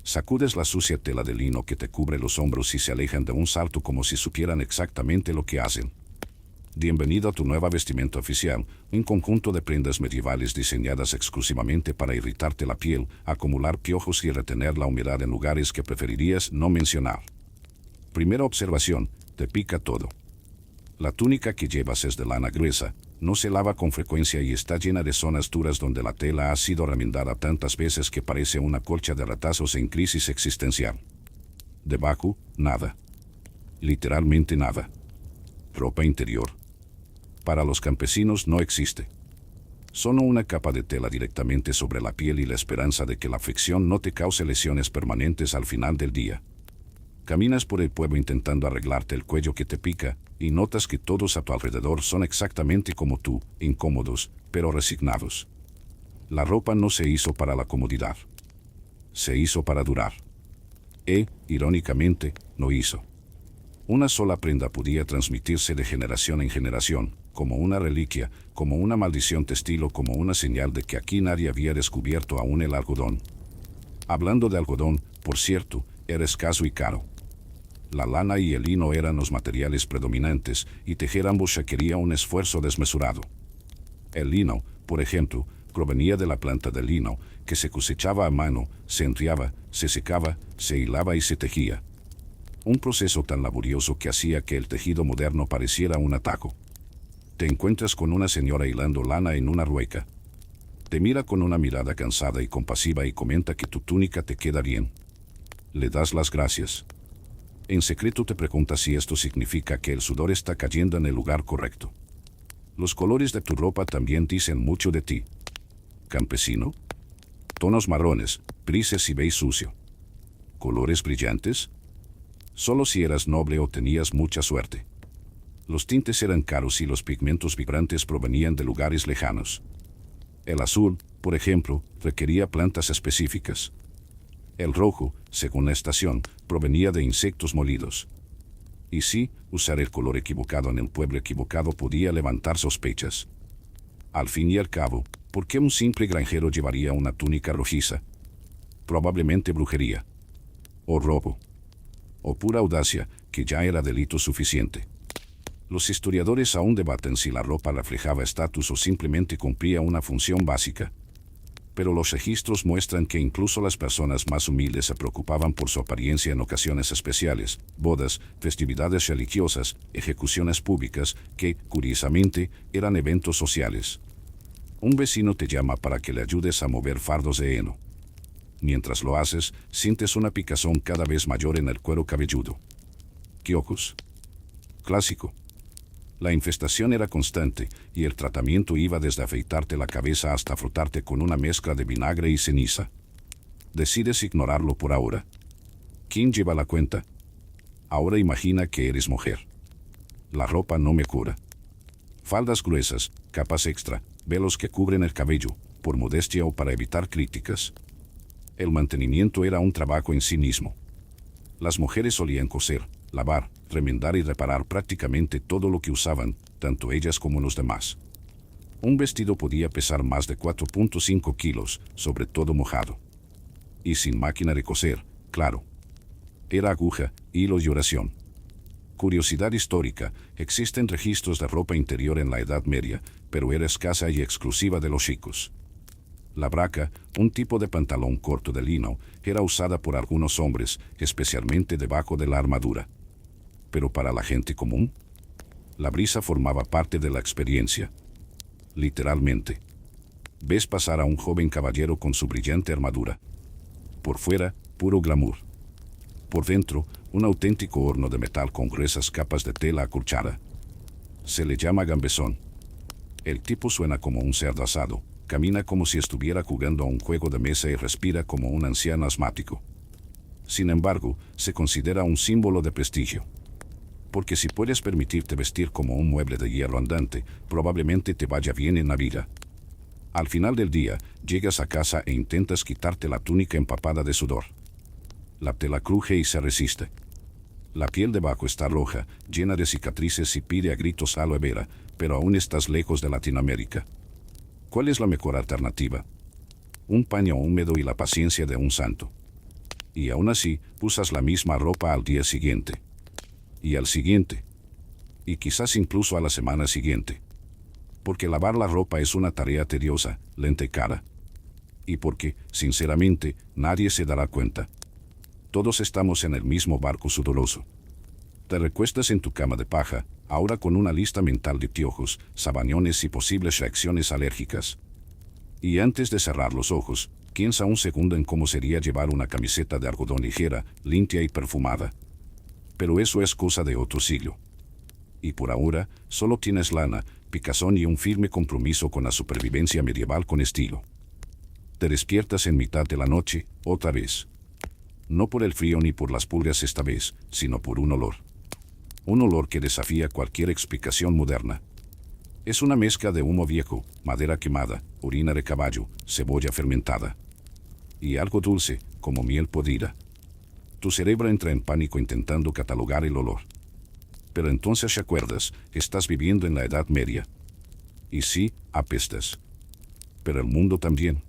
S1: Sacudes la sucia tela de lino que te cubre los hombros y se alejan de un salto como si supieran exactamente lo que hacen. Bienvenido a tu nueva vestimenta oficial, un conjunto de prendas medievales diseñadas exclusivamente para irritarte la piel, acumular piojos y retener la humedad en lugares que preferirías no mencionar. Primera observación, te pica todo. La túnica que llevas es de lana gruesa, no se lava con frecuencia y está llena de zonas duras donde la tela ha sido remendada tantas veces que parece una colcha de ratazos en crisis existencial. Debajo, nada. Literalmente nada. Ropa interior. Para los campesinos no existe. Solo una capa de tela directamente sobre la piel y la esperanza de que la fricción no te cause lesiones permanentes al final del día. Caminas por el pueblo intentando arreglarte el cuello que te pica, y notas que todos a tu alrededor son exactamente como tú, incómodos, pero resignados. La ropa no se hizo para la comodidad. Se hizo para durar. Irónicamente, no hizo. Una sola prenda podía transmitirse de generación en generación, como una reliquia, como una maldición textil o como una señal de que aquí nadie había descubierto aún el algodón. Hablando de algodón, por cierto, era escaso y caro. La lana y el lino eran los materiales predominantes, y tejer ambos requería un esfuerzo desmesurado. El lino, por ejemplo, provenía de la planta del lino, que se cosechaba a mano, se enfriaba, se secaba, se hilaba y se tejía. Un proceso tan laborioso que hacía que el tejido moderno pareciera un atajo. Te encuentras con una señora hilando lana en una rueca. Te mira con una mirada cansada y compasiva y comenta que tu túnica te queda bien. Le das las gracias. En secreto te preguntas si esto significa que el sudor está cayendo en el lugar correcto. Los colores de tu ropa también dicen mucho de ti. Campesino. Tonos marrones, grises y beige sucio. Colores brillantes. Solo si eras noble o tenías mucha suerte. Los tintes eran caros y los pigmentos vibrantes provenían de lugares lejanos. El azul, por ejemplo, requería plantas específicas. El rojo, según la estación, provenía de insectos molidos. Y sí, usar el color equivocado en el pueblo equivocado podía levantar sospechas. Al fin y al cabo, ¿por qué un simple granjero llevaría una túnica rojiza? Probablemente brujería. O robo. O pura audacia, que ya era delito suficiente. Los historiadores aún debaten si la ropa reflejaba estatus o simplemente cumplía una función básica. Pero los registros muestran que incluso las personas más humildes se preocupaban por su apariencia en ocasiones especiales, bodas, festividades religiosas, ejecuciones públicas, que, curiosamente, eran eventos sociales. Un vecino te llama para que le ayudes a mover fardos de heno. Mientras lo haces, sientes una picazón cada vez mayor en el cuero cabelludo. Quiocos. Clásico. La infestación era constante, y el tratamiento iba desde afeitarte la cabeza hasta frotarte con una mezcla de vinagre y ceniza. Decides ignorarlo por ahora. ¿Quién lleva la cuenta? Ahora imagina que eres mujer. La ropa no me cura. Faldas gruesas, capas extra, velos que cubren el cabello, por modestia o para evitar críticas. El mantenimiento era un trabajo en sí mismo. Las mujeres solían coser, lavar, remendar y reparar prácticamente todo lo que usaban, tanto ellas como los demás. Un vestido podía pesar más de 4.5 kilos, sobre todo mojado. Y sin máquina de coser, claro. Era aguja, hilo y oración. Curiosidad histórica, existen registros de ropa interior en la Edad Media, pero era escasa y exclusiva de los ricos. La braca, un tipo de pantalón corto de lino, era usada por algunos hombres, especialmente debajo de la armadura. Pero para la gente común, la brisa formaba parte de la experiencia. Literalmente. Ves pasar a un joven caballero con su brillante armadura. Por fuera, puro glamour. Por dentro, un auténtico horno de metal con gruesas capas de tela acolchada. Se le llama gambesón. El tipo suena como un cerdo asado, camina como si estuviera jugando a un juego de mesa y respira como un anciano asmático. Sin embargo, se considera un símbolo de prestigio. Porque si puedes permitirte vestir como un mueble de hierro andante, probablemente te vaya bien en la vida. Al final del día, llegas a casa e intentas quitarte la túnica empapada de sudor. La tela cruje y se resiste. La piel debajo está roja, llena de cicatrices y pide a gritos aloe vera, pero aún estás lejos de Latinoamérica. ¿Cuál es la mejor alternativa? Un paño húmedo y la paciencia de un santo. Y aún así, usas la misma ropa al día siguiente. Y al siguiente. Y quizás incluso a la semana siguiente. Porque lavar la ropa es una tarea tediosa, lenta y cara. Y porque, sinceramente, nadie se dará cuenta. Todos estamos en el mismo barco sudoroso. Te recuestas en tu cama de paja, ahora con una lista mental de piojos, sabañones y posibles reacciones alérgicas. Y antes de cerrar los ojos, piensa un segundo en cómo sería llevar una camiseta de algodón ligera, limpia y perfumada. Pero eso es cosa de otro siglo. Y por ahora, solo tienes lana, picazón y un firme compromiso con la supervivencia medieval con estilo. Te despiertas en mitad de la noche, otra vez. No por el frío ni por las pulgas esta vez, sino por un olor. Un olor que desafía cualquier explicación moderna. Es una mezcla de humo viejo, madera quemada, orina de caballo, cebolla fermentada. Y algo dulce, como miel podrida. Tu cerebro entra en pánico intentando catalogar el olor. Pero entonces te acuerdas, estás viviendo en la Edad Media. Y sí, apestas. Pero el mundo también.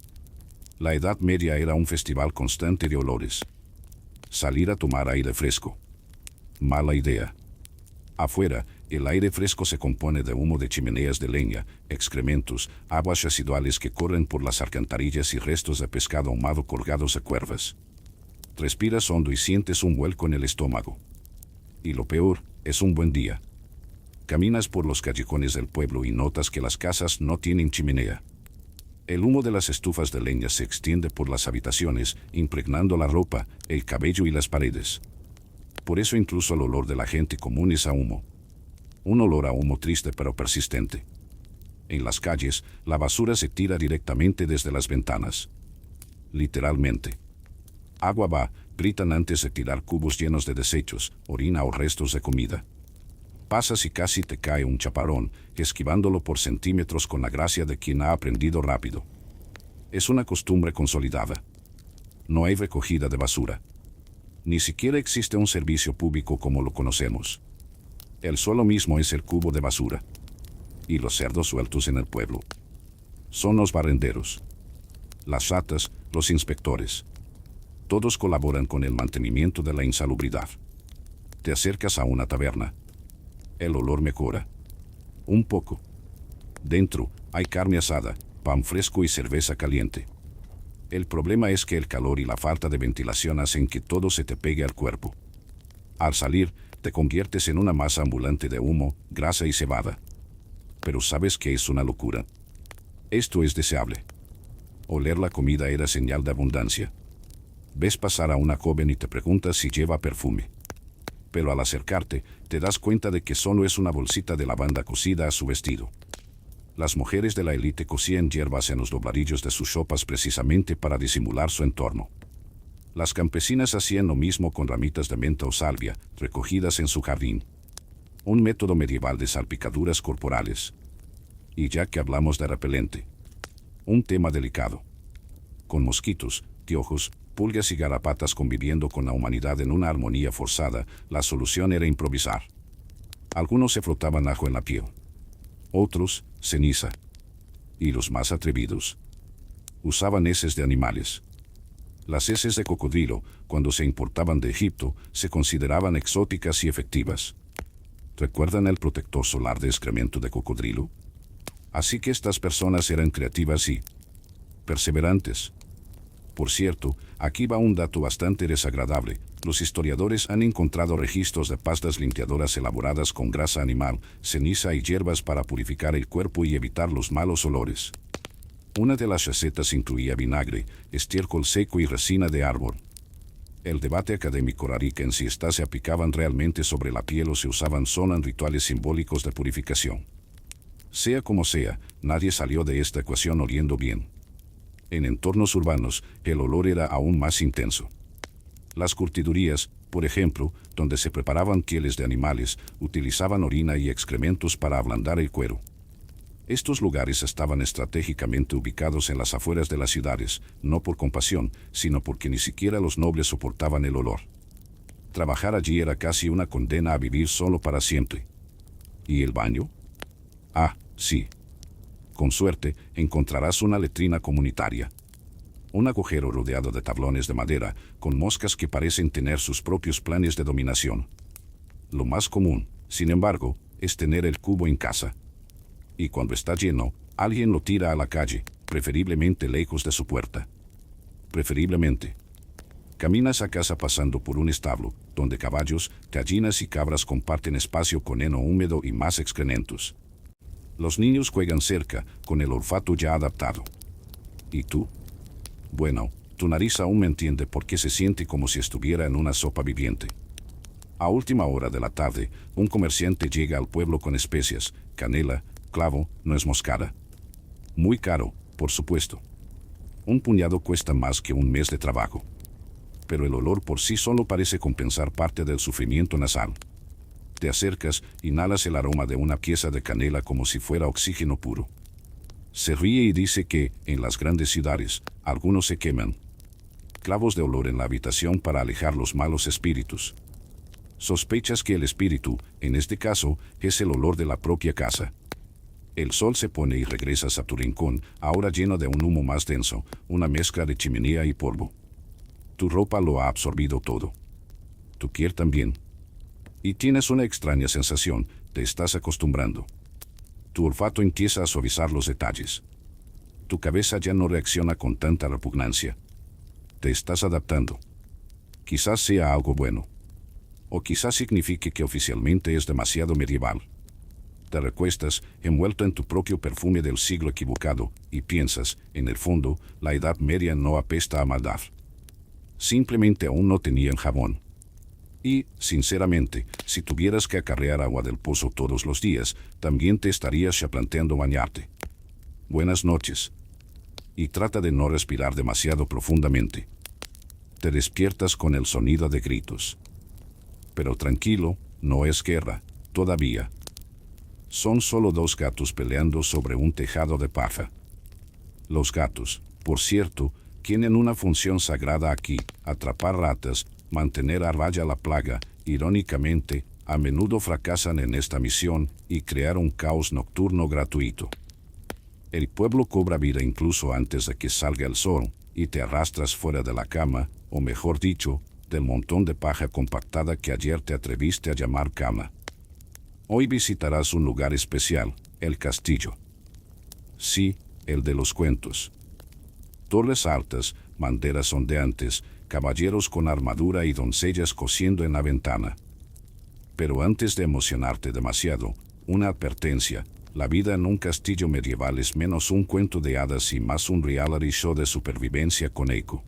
S1: La Edad Media era un festival constante de olores. Salir a tomar aire fresco. Mala idea. Afuera, el aire fresco se compone de humo de chimeneas de leña, excrementos, aguas residuales que corren por las alcantarillas y restos de pescado ahumado colgados a cuervas. Respiras hondo y sientes un vuelco en el estómago. Y lo peor, es un buen día. Caminas por los callejones del pueblo y notas que las casas no tienen chimenea. El humo de las estufas de leña se extiende por las habitaciones, impregnando la ropa, el cabello y las paredes. Por eso incluso el olor de la gente común es a humo. Un olor a humo triste pero persistente. En las calles, la basura se tira directamente desde las ventanas. Literalmente. Agua va, gritan antes de tirar cubos llenos de desechos, orina o restos de comida. Pasas y casi te cae un chaparrón, esquivándolo por centímetros con la gracia de quien ha aprendido rápido. Es una costumbre consolidada. No hay recogida de basura. Ni siquiera existe un servicio público como lo conocemos. El suelo mismo es el cubo de basura. Y los cerdos sueltos en el pueblo. Son los barrenderos. Las ratas, los inspectores. Todos colaboran con el mantenimiento de la insalubridad. Te acercas a una taberna. El olor mejora. Un poco. Dentro, hay carne asada, pan fresco y cerveza caliente. El problema es que el calor y la falta de ventilación hacen que todo se te pegue al cuerpo. Al salir, te conviertes en una masa ambulante de humo, grasa y cebada. Pero ¿sabes qué es una locura? Esto es deseable. Oler la comida era señal de abundancia. Ves pasar a una joven y te preguntas si lleva perfume. Pero al acercarte, te das cuenta de que solo es una bolsita de lavanda cosida a su vestido. Las mujeres de la élite cocían hierbas en los dobladillos de sus sopas precisamente para disimular su entorno. Las campesinas hacían lo mismo con ramitas de menta o salvia, recogidas en su jardín. Un método medieval de salpicaduras corporales. Y ya que hablamos de repelente. Un tema delicado. Con mosquitos, piojos, pulgas y garrapatas conviviendo con la humanidad en una armonía forzada, la solución era improvisar. Algunos se frotaban ajo en la piel. Otros, ceniza. Y los más atrevidos usaban heces de animales. Las heces de cocodrilo, cuando se importaban de Egipto, se consideraban exóticas y efectivas. ¿Recuerdan el protector solar de excremento de cocodrilo? Así que estas personas eran creativas y perseverantes. Por cierto, aquí va un dato bastante desagradable. Los historiadores han encontrado registros de pastas limpiadoras elaboradas con grasa animal, ceniza y hierbas para purificar el cuerpo y evitar los malos olores. Una de las recetas incluía vinagre, estiércol seco y resina de árbol. El debate académico radica en si estas se aplicaban realmente sobre la piel o se usaban solo en rituales simbólicos de purificación. Sea como sea, nadie salió de esta ecuación oliendo bien. En entornos urbanos, el olor era aún más intenso. Las curtidurías, por ejemplo, donde se preparaban pieles de animales, utilizaban orina y excrementos para ablandar el cuero. Estos lugares estaban estratégicamente ubicados en las afueras de las ciudades, no por compasión, sino porque ni siquiera los nobles soportaban el olor. Trabajar allí era casi una condena a vivir solo para siempre. ¿Y el baño? Ah, sí. Con suerte, encontrarás una letrina comunitaria. Un agujero rodeado de tablones de madera, con moscas que parecen tener sus propios planes de dominación. Lo más común, sin embargo, es tener el cubo en casa. Y cuando está lleno, alguien lo tira a la calle, preferiblemente lejos de su puerta. Preferiblemente. Caminas a casa pasando por un establo, donde caballos, gallinas y cabras comparten espacio con heno húmedo y más excrementos. Los niños juegan cerca, con el olfato ya adaptado. ¿Y tú? Bueno, tu nariz aún me entiende porque se siente como si estuviera en una sopa viviente. A última hora de la tarde, un comerciante llega al pueblo con especias, canela, clavo, nuez moscada. Muy caro, por supuesto. Un puñado cuesta más que un mes de trabajo. Pero el olor por sí solo parece compensar parte del sufrimiento nasal. Te acercas, inhalas el aroma de una pieza de canela como si fuera oxígeno puro. Se ríe y dice que, en las grandes ciudades, algunos se queman. Clavos de olor en la habitación para alejar los malos espíritus. Sospechas que el espíritu, en este caso, es el olor de la propia casa. El sol se pone y regresas a tu rincón, ahora lleno de un humo más denso, una mezcla de chimenea y polvo. Tu ropa lo ha absorbido todo. Tu piel también. Y tienes una extraña sensación, te estás acostumbrando. Tu olfato empieza a suavizar los detalles. Tu cabeza ya no reacciona con tanta repugnancia. Te estás adaptando. Quizás sea algo bueno. O quizás signifique que oficialmente es demasiado medieval. Te recuestas, envuelto en tu propio perfume del siglo equivocado, y piensas, en el fondo, la Edad Media no apesta a maldad. Simplemente aún no tenían jabón. Y, sinceramente, si tuvieras que acarrear agua del pozo todos los días, también te estarías ya planteando bañarte. Buenas noches. Y trata de no respirar demasiado profundamente. Te despiertas con el sonido de gritos. Pero tranquilo, no es guerra, todavía. Son solo dos gatos peleando sobre un tejado de paja. Los gatos, por cierto, tienen una función sagrada aquí: atrapar ratas, mantener a raya la plaga. Irónicamente, a menudo fracasan en esta misión y crear un caos nocturno gratuito. El pueblo cobra vida incluso antes de que salga el sol, y te arrastras fuera de la cama, o mejor dicho, del montón de paja compactada que ayer te atreviste a llamar cama. Hoy visitarás un lugar especial, el castillo. Sí, el de los cuentos. Torres altas, banderas ondeantes, caballeros con armadura y doncellas cosiendo en la ventana. Pero antes de emocionarte demasiado, una advertencia: la vida en un castillo medieval es menos un cuento de hadas y más un reality show de supervivencia con eco.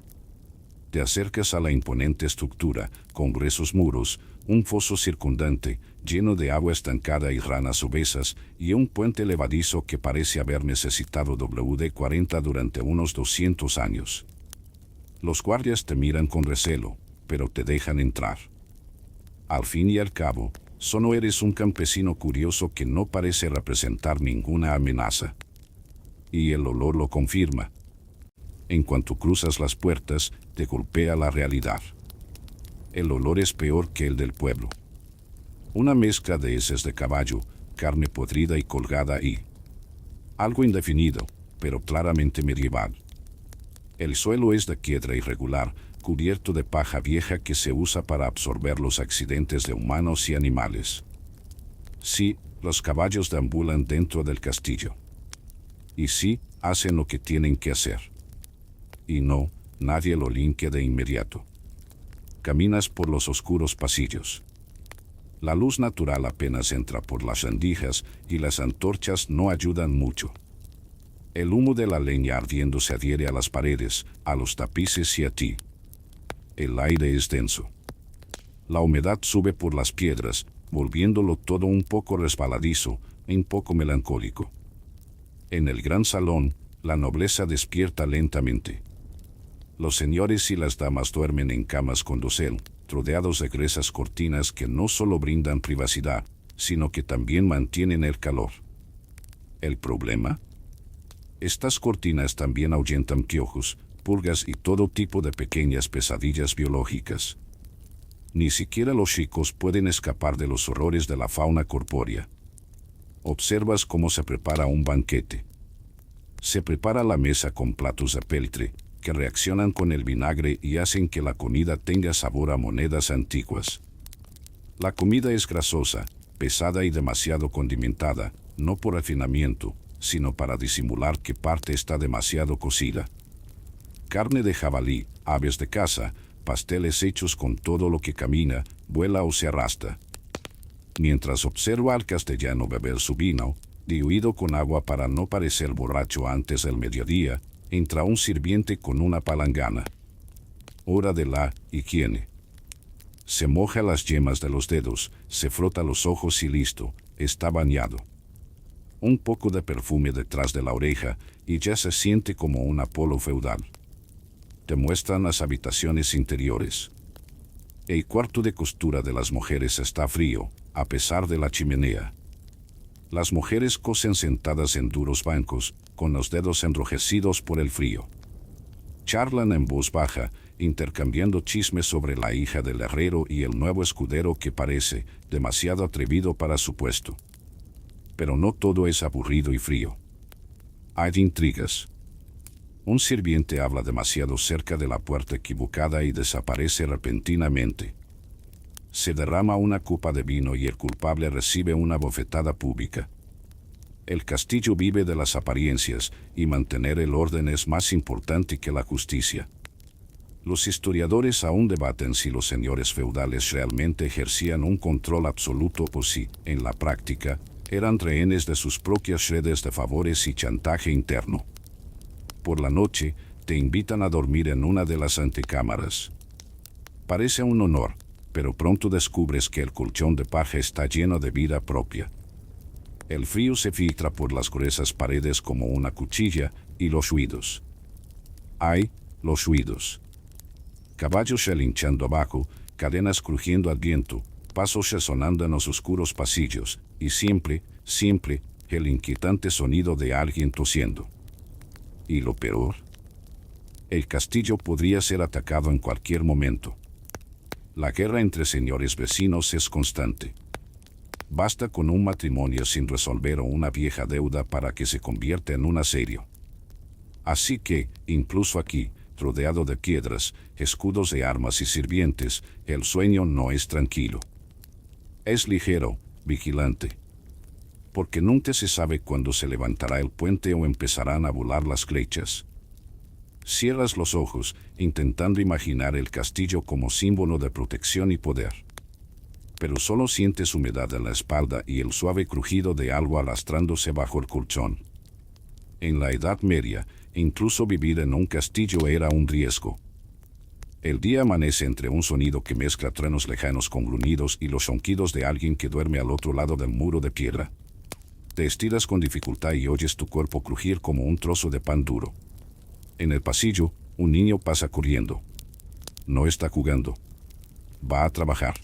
S1: Te acercas a la imponente estructura, con gruesos muros, un foso circundante, lleno de agua estancada y ranas obesas, y un puente levadizo que parece haber necesitado WD-40 durante unos 200 años. Los guardias te miran con recelo, pero te dejan entrar. Al fin y al cabo, solo eres un campesino curioso que no parece representar ninguna amenaza. Y el olor lo confirma. En cuanto cruzas las puertas, te golpea la realidad. El olor es peor que el del pueblo. Una mezcla de heces de caballo, carne podrida y colgada y algo indefinido, pero claramente medieval. El suelo es de piedra irregular, cubierto de paja vieja que se usa para absorber los accidentes de humanos y animales. Sí, los caballos deambulan dentro del castillo. Y sí, hacen lo que tienen que hacer. Y no, nadie lo limpia de inmediato. Caminas por los oscuros pasillos. La luz natural apenas entra por las rendijas y las antorchas no ayudan mucho. El humo de la leña ardiendo se adhiere a las paredes, a los tapices y a ti. El aire es denso. La humedad sube por las piedras, volviéndolo todo un poco resbaladizo, un poco melancólico. En el gran salón, la nobleza despierta lentamente. Los señores y las damas duermen en camas con dosel, rodeados de gruesas cortinas que no solo brindan privacidad, sino que también mantienen el calor. ¿El problema? Estas cortinas también ahuyentan piojos, pulgas y todo tipo de pequeñas pesadillas biológicas. Ni siquiera los chicos pueden escapar de los horrores de la fauna corpórea. Observas cómo se prepara un banquete. Se prepara la mesa con platos de peltre, que reaccionan con el vinagre y hacen que la comida tenga sabor a monedas antiguas. La comida es grasosa, pesada y demasiado condimentada, no por refinamiento, sino para disimular que parte está demasiado cocida. Carne de jabalí, aves de caza, pasteles hechos con todo lo que camina, vuela o se arrastra. Mientras observa al castellano beber su vino, diluido con agua para no parecer borracho antes del mediodía, entra un sirviente con una palangana. Hora de la higiene. Se moja las yemas de los dedos, se frota los ojos y listo, está bañado. Un poco de perfume detrás de la oreja y ya se siente como un Apolo feudal. Te muestran las habitaciones interiores. El cuarto de costura de las mujeres está frío, a pesar de la chimenea. Las mujeres cosen sentadas en duros bancos, con los dedos enrojecidos por el frío. Charlan en voz baja, intercambiando chismes sobre la hija del herrero y el nuevo escudero que parece demasiado atrevido para su puesto. Pero no todo es aburrido y frío. Hay intrigas. Un sirviente habla demasiado cerca de la puerta equivocada y desaparece repentinamente. Se derrama una copa de vino y el culpable recibe una bofetada pública. El castillo vive de las apariencias y mantener el orden es más importante que la justicia. Los historiadores aún debaten si los señores feudales realmente ejercían un control absoluto o si, en la práctica, eran rehenes de sus propias redes de favores y chantaje interno. Por la noche, te invitan a dormir en una de las antecámaras. Parece un honor, pero pronto descubres que el colchón de paja está lleno de vida propia. El frío se filtra por las gruesas paredes como una cuchilla, y los ruidos. ¡Ay, los ruidos! Caballos relinchando abajo, cadenas crujiendo al viento, pasos resonando en los oscuros pasillos, y siempre, el inquietante sonido de alguien tosiendo. ¿Y lo peor? El castillo podría ser atacado en cualquier momento. La guerra entre señores vecinos es constante. Basta con un matrimonio sin resolver o una vieja deuda para que se convierta en un asedio. Así que, incluso aquí, rodeado de piedras, escudos de armas y sirvientes, el sueño no es tranquilo. Es ligero, vigilante. Porque nunca se sabe cuándo se levantará el puente o empezarán a volar las flechas. Cierras los ojos, intentando imaginar el castillo como símbolo de protección y poder. Pero solo sientes humedad en la espalda y el suave crujido de algo arrastrándose bajo el colchón. En la Edad Media, incluso vivir en un castillo era un riesgo. El día amanece entre un sonido que mezcla truenos lejanos con gruñidos y los ronquidos de alguien que duerme al otro lado del muro de piedra. Te estiras con dificultad y oyes tu cuerpo crujir como un trozo de pan duro. En el pasillo, un niño pasa corriendo. No está jugando. Va a trabajar.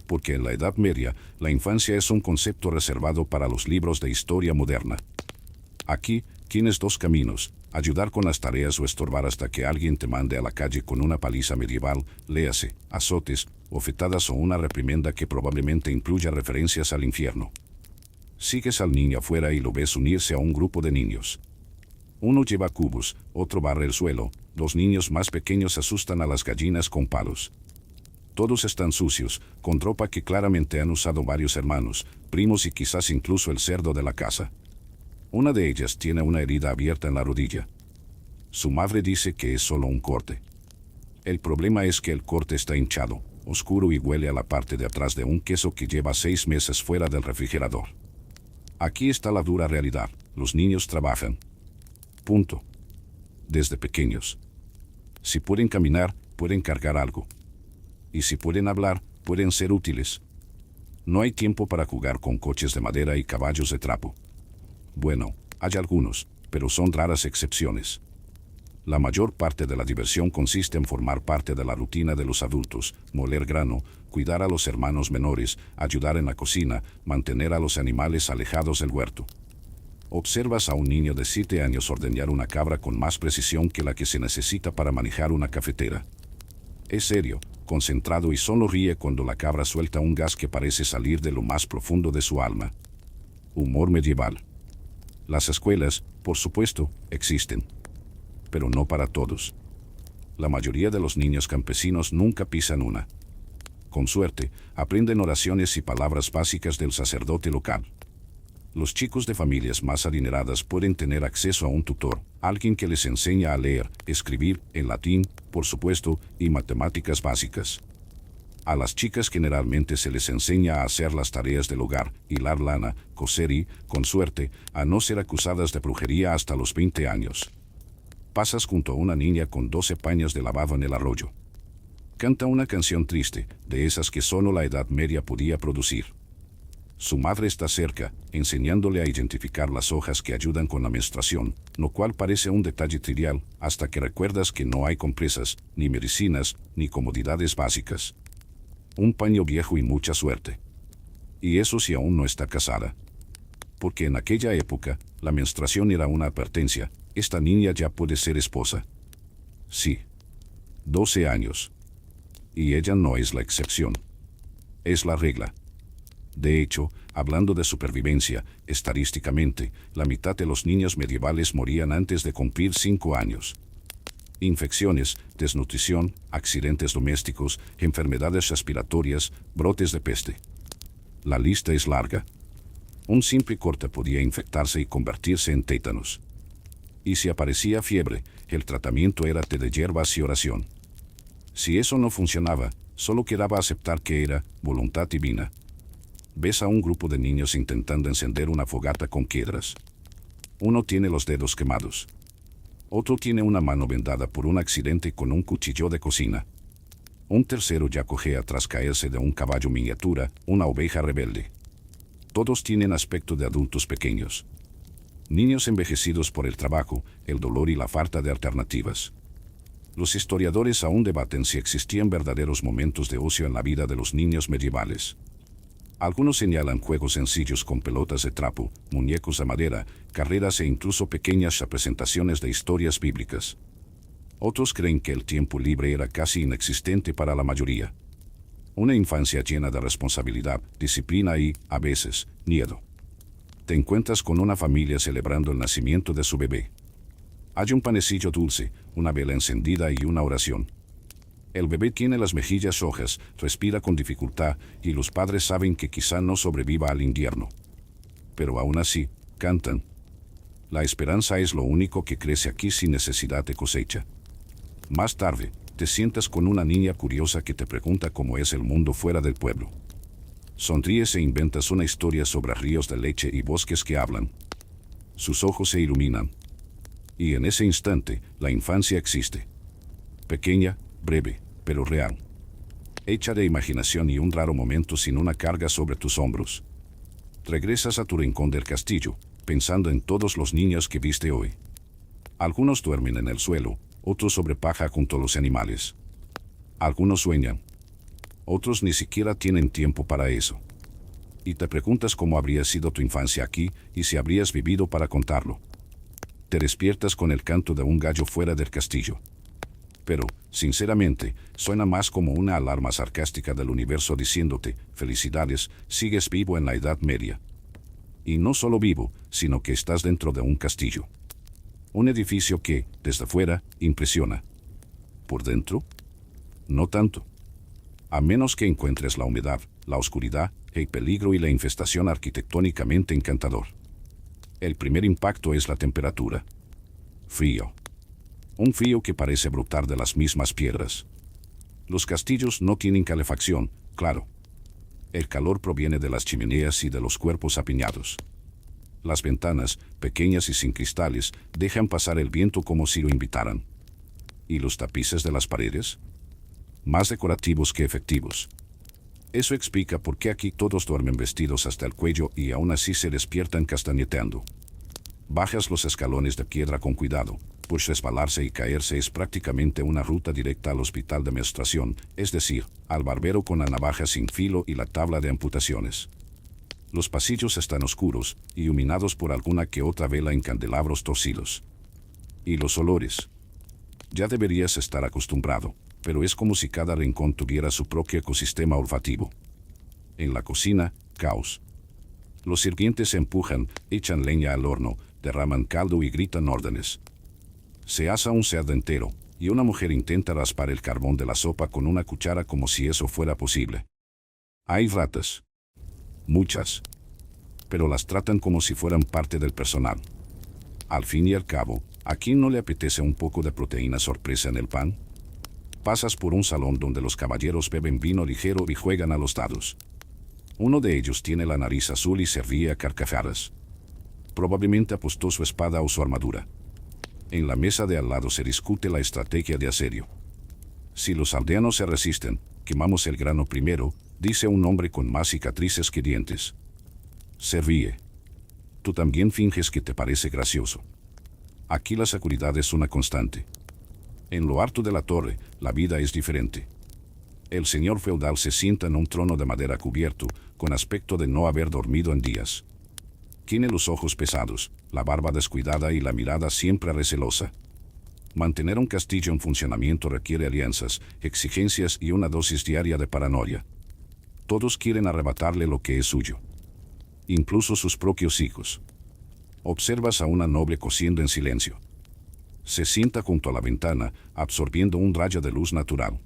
S1: Porque en la Edad Media, la infancia es un concepto reservado para los libros de historia moderna. Aquí, tienes dos caminos: ayudar con las tareas o estorbar hasta que alguien te mande a la calle con una paliza medieval, léase, azotes, bofetadas o una reprimenda que probablemente incluya referencias al infierno. Sigues al niño afuera y lo ves unirse a un grupo de niños. Uno lleva cubos, otro barre el suelo, los niños más pequeños asustan a las gallinas con palos. Todos están sucios, con ropa que claramente han usado varios hermanos, primos y quizás incluso el cerdo de la casa. Una de ellas tiene una herida abierta en la rodilla. Su madre dice que es solo un corte. El problema es que el corte está hinchado, oscuro y huele a la parte de atrás de un queso que lleva 6 meses fuera del refrigerador. Aquí está la dura realidad: los niños trabajan. Punto. Desde pequeños. Si pueden caminar, pueden cargar algo. Y si pueden hablar, pueden ser útiles. No hay tiempo para jugar con coches de madera y caballos de trapo. Bueno, hay algunos, pero son raras excepciones. La mayor parte de la diversión consiste en formar parte de la rutina de los adultos: moler grano, cuidar a los hermanos menores, ayudar en la cocina, mantener a los animales alejados del huerto. Observas a un niño de 7 años ordeñar una cabra con más precisión que la que se necesita para manejar una cafetera. Es serio, concentrado y solo ríe cuando la cabra suelta un gas que parece salir de lo más profundo de su alma. Humor medieval. Las escuelas, por supuesto, existen. Pero no para todos. La mayoría de los niños campesinos nunca pisan una. Con suerte, aprenden oraciones y palabras básicas del sacerdote local. Los chicos de familias más adineradas pueden tener acceso a un tutor, alguien que les enseña a leer, escribir, en latín, por supuesto, y matemáticas básicas. A las chicas generalmente se les enseña a hacer las tareas del hogar, hilar lana, coser y, con suerte, a no ser acusadas de brujería hasta los 20 años. Pasas junto a una niña con 12 paños de lavado en el arroyo. Canta una canción triste, de esas que solo la Edad Media podía producir. Su madre está cerca, enseñándole a identificar las hojas que ayudan con la menstruación, lo cual parece un detalle trivial, hasta que recuerdas que no hay compresas, ni medicinas, ni comodidades básicas. Un paño viejo y mucha suerte. Y eso si aún no está casada. Porque en aquella época, la menstruación era una advertencia, esta niña ya puede ser esposa. Sí. 12 años. Y ella no es la excepción. Es la regla. De hecho, hablando de supervivencia, estadísticamente, la mitad de los niños medievales morían antes de cumplir 5 años. Infecciones, desnutrición, accidentes domésticos, enfermedades respiratorias, brotes de peste. La lista es larga. Un simple corte podía infectarse y convertirse en tétanos. Y si aparecía fiebre, el tratamiento era té de hierbas y oración. Si eso no funcionaba, solo quedaba aceptar que era voluntad divina. Ves a un grupo de niños intentando encender una fogata con piedras. Uno tiene los dedos quemados. Otro tiene una mano vendada por un accidente con un cuchillo de cocina. Un tercero ya cojea tras caerse de un caballo miniatura, una oveja rebelde. Todos tienen aspecto de adultos pequeños. Niños envejecidos por el trabajo, el dolor y la falta de alternativas. Los historiadores aún debaten si existían verdaderos momentos de ocio en la vida de los niños medievales. Algunos señalan juegos sencillos con pelotas de trapo, muñecos de madera, carreras e incluso pequeñas representaciones de historias bíblicas. Otros creen que el tiempo libre era casi inexistente para la mayoría. Una infancia llena de responsabilidad, disciplina y, a veces, miedo. Te encuentras con una familia celebrando el nacimiento de su bebé. Hay un panecillo dulce, una vela encendida y una oración. El bebé tiene las mejillas rojas, respira con dificultad y los padres saben que quizá no sobreviva al invierno. Pero aún así, cantan. La esperanza es lo único que crece aquí sin necesidad de cosecha. Más tarde, te sientas con una niña curiosa que te pregunta cómo es el mundo fuera del pueblo. Sonríes e inventas una historia sobre ríos de leche y bosques que hablan. Sus ojos se iluminan. Y en ese instante, la infancia existe. Pequeña, breve, pero real. Hecha de imaginación y un raro momento sin una carga sobre tus hombros. Regresas a tu rincón del castillo, pensando en todos los niños que viste hoy. Algunos duermen en el suelo, otros sobre paja junto a los animales. Algunos sueñan. Otros ni siquiera tienen tiempo para eso. Y te preguntas cómo habría sido tu infancia aquí y si habrías vivido para contarlo. Te despiertas con el canto de un gallo fuera del castillo. Pero, sinceramente, suena más como una alarma sarcástica del universo diciéndote, felicidades, sigues vivo en la Edad Media. Y no solo vivo, sino que estás dentro de un castillo. Un edificio que, desde fuera, impresiona. ¿Por dentro? No tanto. A menos que encuentres la humedad, la oscuridad, el peligro y la infestación arquitectónicamente encantador. El primer impacto es la temperatura. Frío. Un frío que parece brotar de las mismas piedras. Los castillos no tienen calefacción, claro. El calor proviene de las chimeneas y de los cuerpos apiñados. Las ventanas, pequeñas y sin cristales, dejan pasar el viento como si lo invitaran. ¿Y los tapices de las paredes? Más decorativos que efectivos. Eso explica por qué aquí todos duermen vestidos hasta el cuello y aún así se despiertan castañeteando. Bajas los escalones de piedra con cuidado, pues resbalarse y caerse es prácticamente una ruta directa al hospital de menstruación, es decir, al barbero con la navaja sin filo y la tabla de amputaciones. Los pasillos están oscuros, iluminados por alguna que otra vela en candelabros torcidos. ¿Y los olores? Ya deberías estar acostumbrado. pero es como si cada rincón tuviera su propio ecosistema olfativo. En la cocina, caos. Los sirvientes empujan, echan leña al horno, derraman caldo y gritan órdenes. Se asa un cerdo entero, y una mujer intenta raspar el carbón de la sopa con una cuchara como si eso fuera posible. Hay ratas. Muchas. Pero las tratan como si fueran parte del personal. Al fin y al cabo, ¿a quién no le apetece un poco de proteína sorpresa en el pan? Pasas por un salón donde los caballeros beben vino ligero y juegan a los dados. Uno de ellos tiene la nariz azul y se ríe a carcajadas. Probablemente apostó su espada o su armadura. En la mesa de al lado se discute la estrategia de asedio. Si los aldeanos se resisten, quemamos el grano primero, dice un hombre con más cicatrices que dientes. Se ríe. Tú también finges que te parece gracioso. Aquí la seguridad es una constante. En lo alto de la torre, la vida es diferente. El señor feudal se sienta en un trono de madera cubierto, con aspecto de no haber dormido en días. Tiene los ojos pesados, la barba descuidada y la mirada siempre recelosa. Mantener un castillo en funcionamiento requiere alianzas, exigencias y una dosis diaria de paranoia. Todos quieren arrebatarle lo que es suyo. Incluso sus propios hijos. Observas a una noble cosiendo en silencio. Se sienta junto a la ventana, absorbiendo un rayo de luz natural.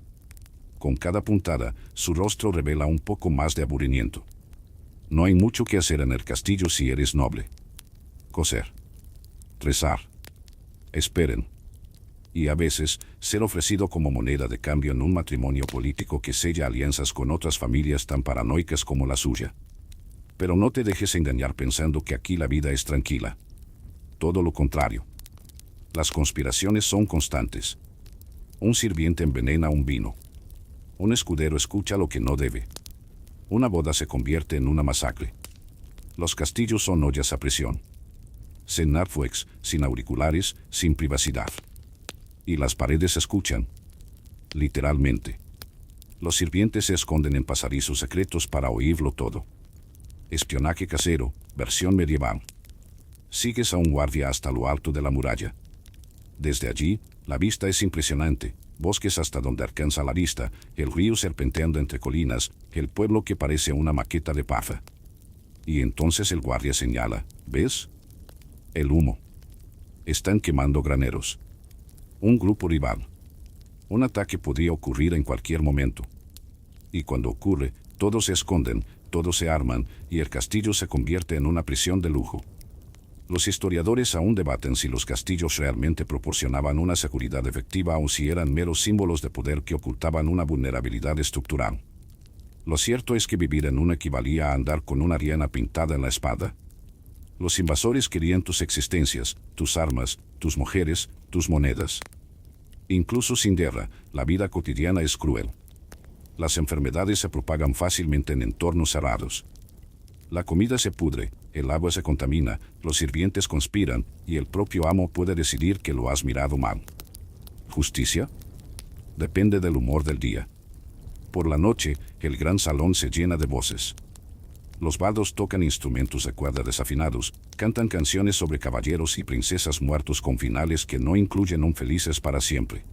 S1: Con cada puntada, su rostro revela un poco más de aburrimiento. No hay mucho que hacer en el castillo si eres noble. Coser. Rezar. Esperen. Y a veces, ser ofrecido como moneda de cambio en un matrimonio político que sella alianzas con otras familias tan paranoicas como la suya. Pero no te dejes engañar pensando que aquí la vida es tranquila. Todo lo contrario. Las conspiraciones son constantes. Un sirviente envenena un vino. Un escudero escucha lo que no debe. Una boda se convierte en una masacre. Los castillos son ollas a presión. Cenar fuex, sin auriculares, sin privacidad. Y las paredes escuchan. Literalmente. Los sirvientes se esconden en pasadizos secretos para oírlo todo. Espionaje casero, versión medieval. Sigues a un guardia hasta lo alto de la muralla. Desde allí, la vista es impresionante. Bosques hasta donde alcanza la vista, el río serpenteando entre colinas, el pueblo que parece una maqueta de paja. Y entonces el guardia señala, ¿ves? El humo. Están quemando graneros. Un grupo rival. Un ataque podría ocurrir en cualquier momento. Y cuando ocurre, todos se esconden, todos se arman, y el castillo se convierte en una prisión de lujo. Los historiadores aún debaten si los castillos realmente proporcionaban una seguridad efectiva o si eran meros símbolos de poder que ocultaban una vulnerabilidad estructural. Lo cierto es que vivir en uno equivalía a andar con una diana pintada en la espalda. Los invasores querían tus existencias, tus armas, tus mujeres, tus monedas. Incluso sin guerra, la vida cotidiana es cruel. Las enfermedades se propagan fácilmente en entornos cerrados. La comida se pudre, el agua se contamina, los sirvientes conspiran, y el propio amo puede decidir que lo has mirado mal. ¿Justicia? Depende del humor del día. Por la noche, el gran salón se llena de voces. Los bardos tocan instrumentos de cuerda desafinados, cantan canciones sobre caballeros y princesas muertos con finales que no incluyen un felices para siempre.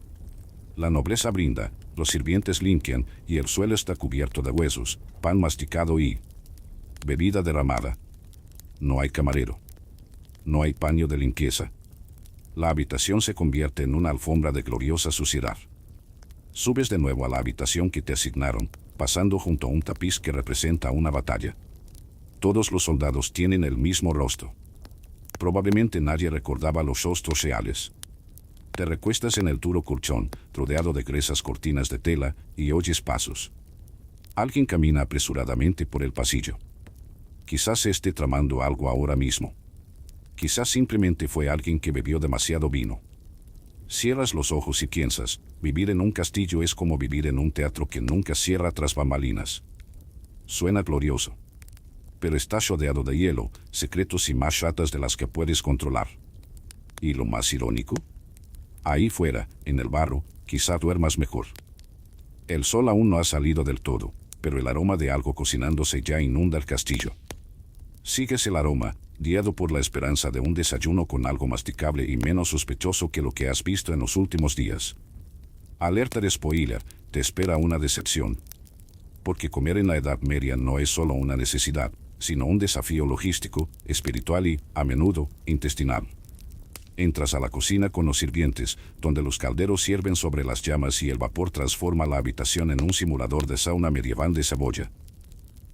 S1: La nobleza brinda, los sirvientes limpian, y el suelo está cubierto de huesos, pan masticado y bebida derramada. No hay camarero. No hay paño de limpieza. La habitación se convierte en una alfombra de gloriosa suciedad. Subes de nuevo a la habitación que te asignaron, pasando junto a un tapiz que representa una batalla. Todos los soldados tienen el mismo rostro. Probablemente nadie recordaba los rostros reales. Te recuestas en el duro colchón, rodeado de gruesas cortinas de tela, y oyes pasos. Alguien camina apresuradamente por el pasillo. Quizás esté tramando algo ahora mismo. Quizás simplemente fue alguien que bebió demasiado vino. Cierras los ojos y piensas, vivir en un castillo es como vivir en un teatro que nunca cierra tras bambalinas. Suena glorioso. Pero estás rodeado de hielo, secretos y más ratas de las que puedes controlar. ¿Y lo más irónico? Ahí fuera, en el barro, quizá duermas mejor. El sol aún no ha salido del todo, pero el aroma de algo cocinándose ya inunda el castillo. Sigues el aroma, guiado por la esperanza de un desayuno con algo masticable y menos sospechoso que lo que has visto en los últimos días. Alerta de spoiler, te espera una decepción. Porque comer en la Edad Media no es solo una necesidad, sino un desafío logístico, espiritual y, a menudo, intestinal. Entras a la cocina con los sirvientes, donde los calderos sirven sobre las llamas y el vapor transforma la habitación en un simulador de sauna medieval de Saboya.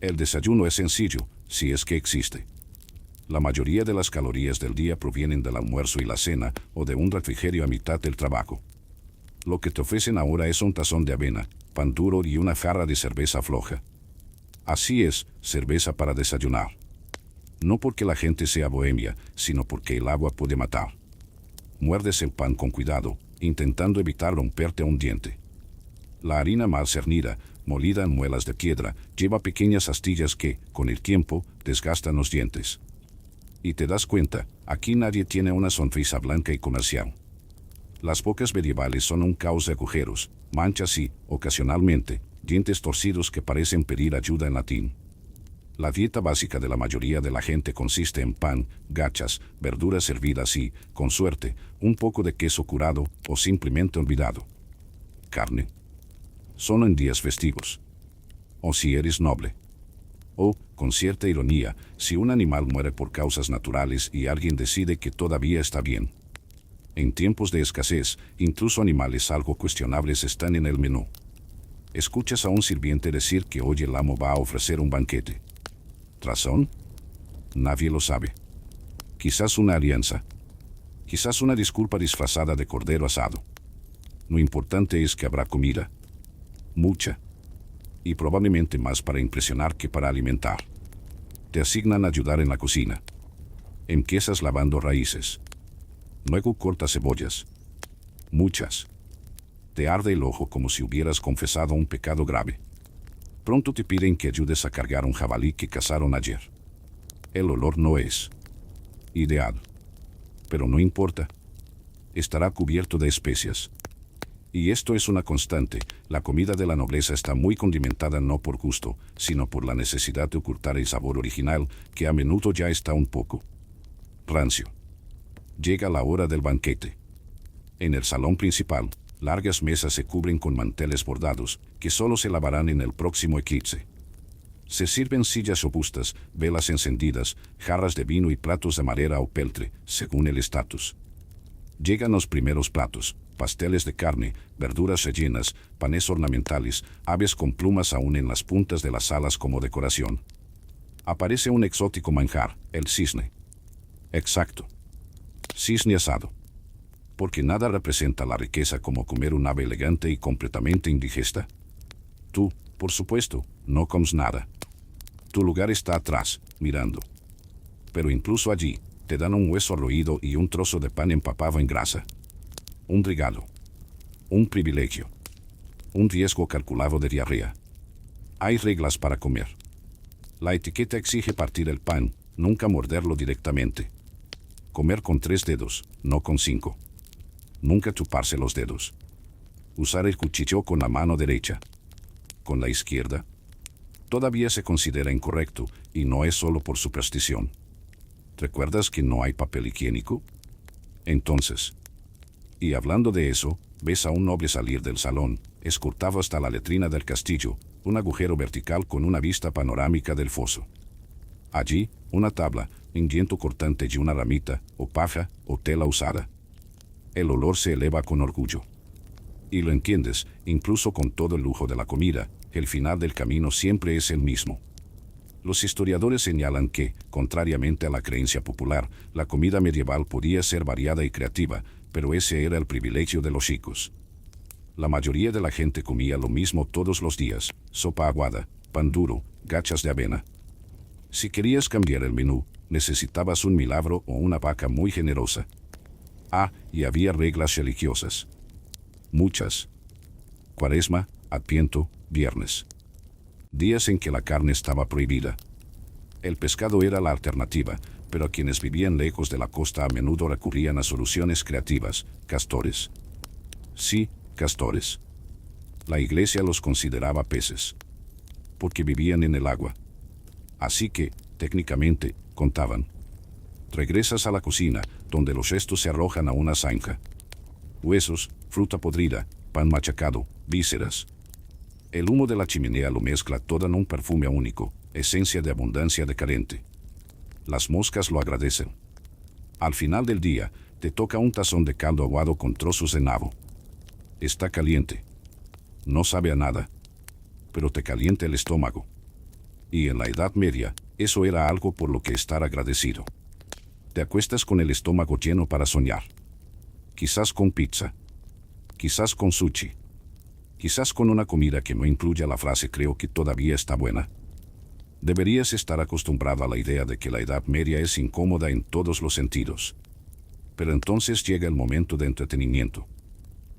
S1: El desayuno es sencillo, si es que existe. La mayoría de las calorías del día provienen del almuerzo y la cena, o de un refrigerio a mitad del trabajo. Lo que te ofrecen ahora es un tazón de avena, pan duro y una jarra de cerveza floja. Así es, cerveza para desayunar. No porque la gente sea bohemia, sino porque el agua puede matar. Muerdes el pan con cuidado, intentando evitar romperte un diente. La harina mal cernida, molida en muelas de piedra, lleva pequeñas astillas que, con el tiempo, desgastan los dientes. Y te das cuenta, aquí nadie tiene una sonrisa blanca y comercial. Las bocas medievales son un caos de agujeros, manchas y, ocasionalmente, dientes torcidos que parecen pedir ayuda en latín. La dieta básica de la mayoría de la gente consiste en pan, gachas, verduras hervidas y, con suerte, un poco de queso curado o simplemente olvidado. Carne. Solo en días festivos. O si eres noble. O, con cierta ironía, si un animal muere por causas naturales y alguien decide que todavía está bien. En tiempos de escasez, incluso animales algo cuestionables están en el menú. Escuchas a un sirviente decir que hoy el amo va a ofrecer un banquete. ¿Razón? Nadie lo sabe. Quizás una alianza. Quizás una disculpa disfrazada de cordero asado. Lo importante es que habrá comida. Mucha. Y probablemente más para impresionar que para alimentar. Te asignan a ayudar en la cocina. Empiezas lavando raíces. Luego cortas cebollas. Muchas. Te arde el ojo como si hubieras confesado un pecado grave. Pronto te piden que ayudes a cargar un jabalí que cazaron ayer. El olor no es ideal. Pero no importa. Estará cubierto de especias. Y esto es una constante, la comida de la nobleza está muy condimentada no por gusto, sino por la necesidad de ocultar el sabor original, que a menudo ya está un poco rancio. Llega la hora del banquete. En el salón principal, largas mesas se cubren con manteles bordados, que solo se lavarán en el próximo eclipse. Se sirven sillas robustas, velas encendidas, jarras de vino y platos de madera o peltre, según el estatus. Llegan los primeros platos, pasteles de carne, verduras rellenas, panes ornamentales, aves con plumas aún en las puntas de las alas como decoración. Aparece un exótico manjar, el cisne. Exacto. Cisne asado. Porque nada representa la riqueza como comer un ave elegante y completamente indigesta. Tú, por supuesto, no comes nada. Tu lugar está atrás, mirando. Pero incluso allí, te dan un hueso roído y un trozo de pan empapado en grasa. Un regalo. Un privilegio. Un riesgo calculado de diarrea. Hay reglas para comer. La etiqueta exige partir el pan, nunca morderlo directamente. Comer con 3 dedos, no con 5. Nunca chuparse los dedos. Usar el cuchillo con la mano derecha. Con la izquierda. Todavía se considera incorrecto, y no es solo por superstición. ¿Recuerdas que no hay papel higiénico? Entonces. Y hablando de eso, ves a un noble salir del salón, escoltado hasta la letrina del castillo, un agujero vertical con una vista panorámica del foso. Allí, una tabla, un viento cortante y una ramita, o paja, o tela usada. El olor se eleva con orgullo. Y lo entiendes, incluso con todo el lujo de la comida, el final del camino siempre es el mismo. Los historiadores señalan que, contrariamente a la creencia popular, la comida medieval podía ser variada y creativa, pero ese era el privilegio de los ricos. La mayoría de la gente comía lo mismo todos los días, sopa aguada, pan duro, gachas de avena. Si querías cambiar el menú, necesitabas un milagro o una vaca muy generosa. Ah, y había reglas religiosas. Muchas. Cuaresma, Adviento, Viernes. Días en que la carne estaba prohibida. El pescado era la alternativa, pero quienes vivían lejos de la costa a menudo recurrían a soluciones creativas, castores. Sí, castores. La iglesia los consideraba peces. Porque vivían en el agua. Así que, técnicamente, contaban. Regresas a la cocina, donde los restos se arrojan a una zanja. Huesos, fruta podrida, pan machacado, vísceras. El humo de la chimenea lo mezcla todo en un perfume único, esencia de abundancia decadente. Las moscas lo agradecen. Al final del día, te toca un tazón de caldo aguado con trozos de nabo. Está caliente. No sabe a nada, pero te calienta el estómago. Y en la Edad Media, eso era algo por lo que estar agradecido. Te acuestas con el estómago lleno para soñar. Quizás con pizza. Quizás con sushi. Quizás con una comida que no incluya la frase creo que todavía está buena. Deberías estar acostumbrado a la idea de que la Edad Media es incómoda en todos los sentidos. Pero entonces llega el momento de entretenimiento.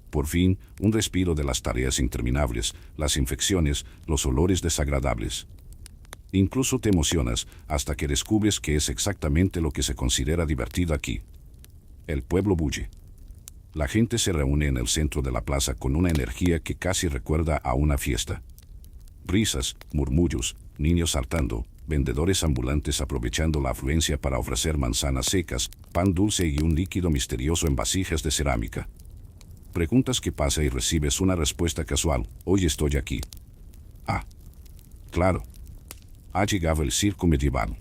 S1: Por fin, un respiro de las tareas interminables, las infecciones, los olores desagradables. Incluso te emocionas hasta que descubres que es exactamente lo que se considera divertido aquí. El pueblo bulle. La gente se reúne en el centro de la plaza con una energía que casi recuerda a una fiesta. Risas, murmullos, niños saltando, vendedores ambulantes aprovechando la afluencia para ofrecer manzanas secas, pan dulce y un líquido misterioso en vasijas de cerámica. Preguntas qué pasa y recibes una respuesta casual: hoy estoy aquí. Ah, claro. Ha llegado el circo medieval.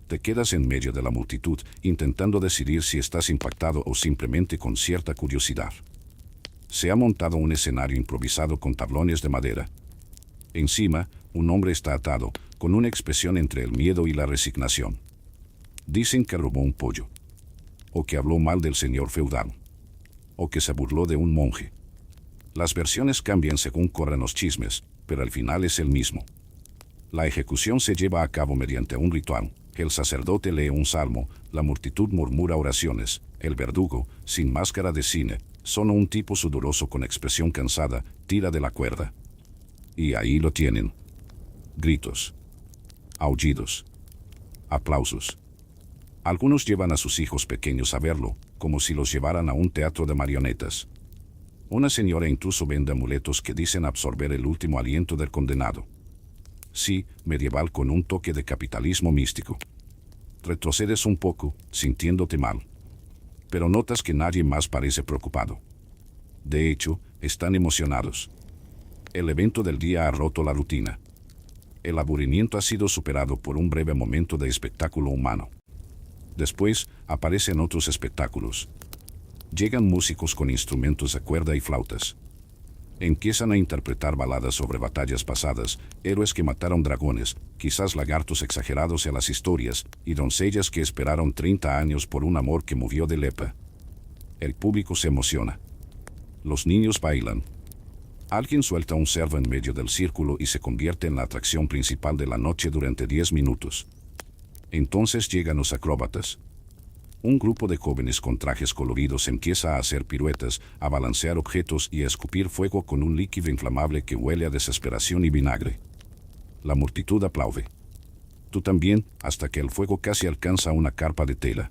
S1: Te quedas en medio de la multitud, intentando decidir si estás impactado o simplemente con cierta curiosidad. Se ha montado un escenario improvisado con tablones de madera. Encima, un hombre está atado, con una expresión entre el miedo y la resignación. Dicen que robó un pollo. O que habló mal del señor feudal. O que se burló de un monje. Las versiones cambian según corran los chismes, pero al final es el mismo. La ejecución se lleva a cabo mediante un ritual. El sacerdote lee un salmo, la multitud murmura oraciones, el verdugo, sin máscara de cine, solo un tipo sudoroso con expresión cansada, tira de la cuerda. Y ahí lo tienen. Gritos. Aullidos. Aplausos. Algunos llevan a sus hijos pequeños a verlo, como si los llevaran a un teatro de marionetas. Una señora incluso vende amuletos que dicen absorber el último aliento del condenado. Sí, medieval con un toque de capitalismo místico. Retrocedes un poco, sintiéndote mal. Pero notas que nadie más parece preocupado. De hecho, están emocionados. El evento del día ha roto la rutina. El aburrimiento ha sido superado por un breve momento de espectáculo humano. Después, aparecen otros espectáculos. Llegan músicos con instrumentos de cuerda y flautas. Empiezan a interpretar baladas sobre batallas pasadas, héroes que mataron dragones, quizás lagartos exagerados en las historias, y doncellas que esperaron 30 años por un amor que murió de lepra. El público se emociona. Los niños bailan. Alguien suelta un cerdo en medio del círculo y se convierte en la atracción principal de la noche durante 10 minutos. Entonces llegan los acróbatas. Un grupo de jóvenes con trajes coloridos empieza a hacer piruetas, a balancear objetos y a escupir fuego con un líquido inflamable que huele a desesperación y vinagre. La multitud aplaude. Tú también, hasta que el fuego casi alcanza una carpa de tela.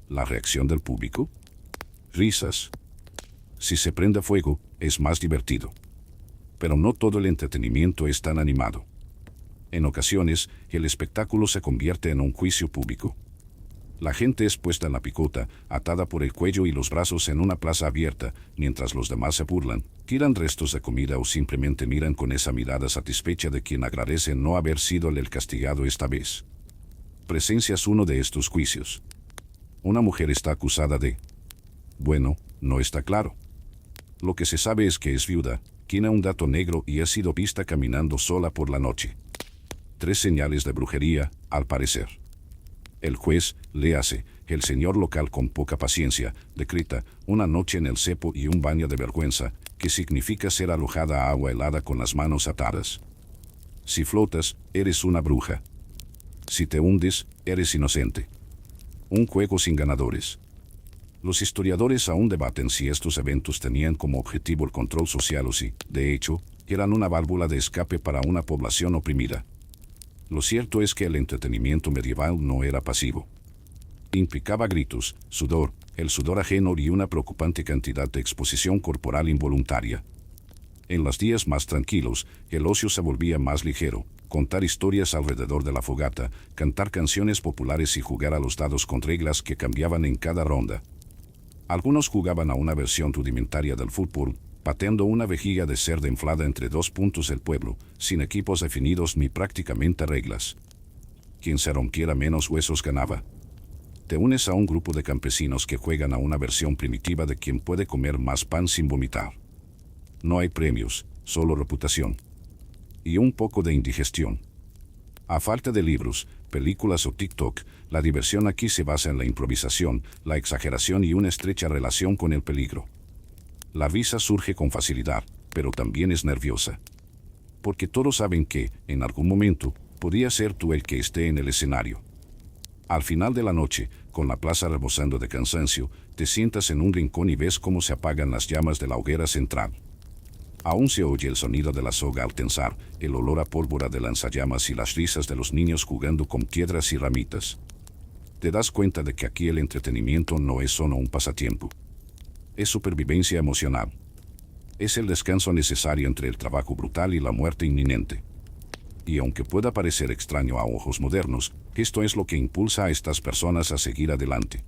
S1: ¿La reacción del público? Risas. Si se prende fuego, es más divertido. Pero no todo el entretenimiento es tan animado. En ocasiones, el espectáculo se convierte en un juicio público. La gente es puesta en la picota, atada por el cuello y los brazos en una plaza abierta, mientras los demás se burlan, tiran restos de comida o simplemente miran con esa mirada satisfecha de quien agradece no haber sido el castigado esta vez. Presencias uno de estos juicios. Una mujer está acusada de... Bueno, no está claro. Lo que se sabe es que es viuda, tiene un gato negro y ha sido vista caminando sola por la noche. 3 señales de brujería, al parecer. El juez, léase, el señor local con poca paciencia, decreta una noche en el cepo y un baño de vergüenza, que significa ser arrojada a agua helada con las manos atadas. Si flotas, eres una bruja. Si te hundes, eres inocente. Un juego sin ganadores. Los historiadores aún debaten si estos eventos tenían como objetivo el control social o si, de hecho, eran una válvula de escape para una población oprimida. Lo cierto es que el entretenimiento medieval no era pasivo. Implicaba gritos, sudor, el sudor ajeno y una preocupante cantidad de exposición corporal involuntaria. En los días más tranquilos, el ocio se volvía más ligero, contar historias alrededor de la fogata, cantar canciones populares y jugar a los dados con reglas que cambiaban en cada ronda. Algunos jugaban a una versión rudimentaria del fútbol, pateando una vejiga de cerdo inflada entre dos puntos del pueblo, sin equipos definidos ni prácticamente reglas. Quien se rompiera menos huesos ganaba. Te unes a un grupo de campesinos que juegan a una versión primitiva de quien puede comer más pan sin vomitar. No hay premios, solo reputación. Y un poco de indigestión. A falta de libros, películas o TikTok, la diversión aquí se basa en la improvisación, la exageración y una estrecha relación con el peligro. La risa surge con facilidad, pero también es nerviosa. Porque todos saben que, en algún momento, podría ser tú el que esté en el escenario. Al final de la noche, con la plaza rebosando de cansancio, te sientas en un rincón y ves cómo se apagan las llamas de la hoguera central. Aún se oye el sonido de la soga al tensar, el olor a pólvora de lanzallamas y las risas de los niños jugando con piedras y ramitas. Te das cuenta de que aquí el entretenimiento no es solo un pasatiempo. Es supervivencia emocional. Es el descanso necesario entre el trabajo brutal y la muerte inminente. Y aunque pueda parecer extraño a ojos modernos, esto es lo que impulsa a estas personas a seguir adelante.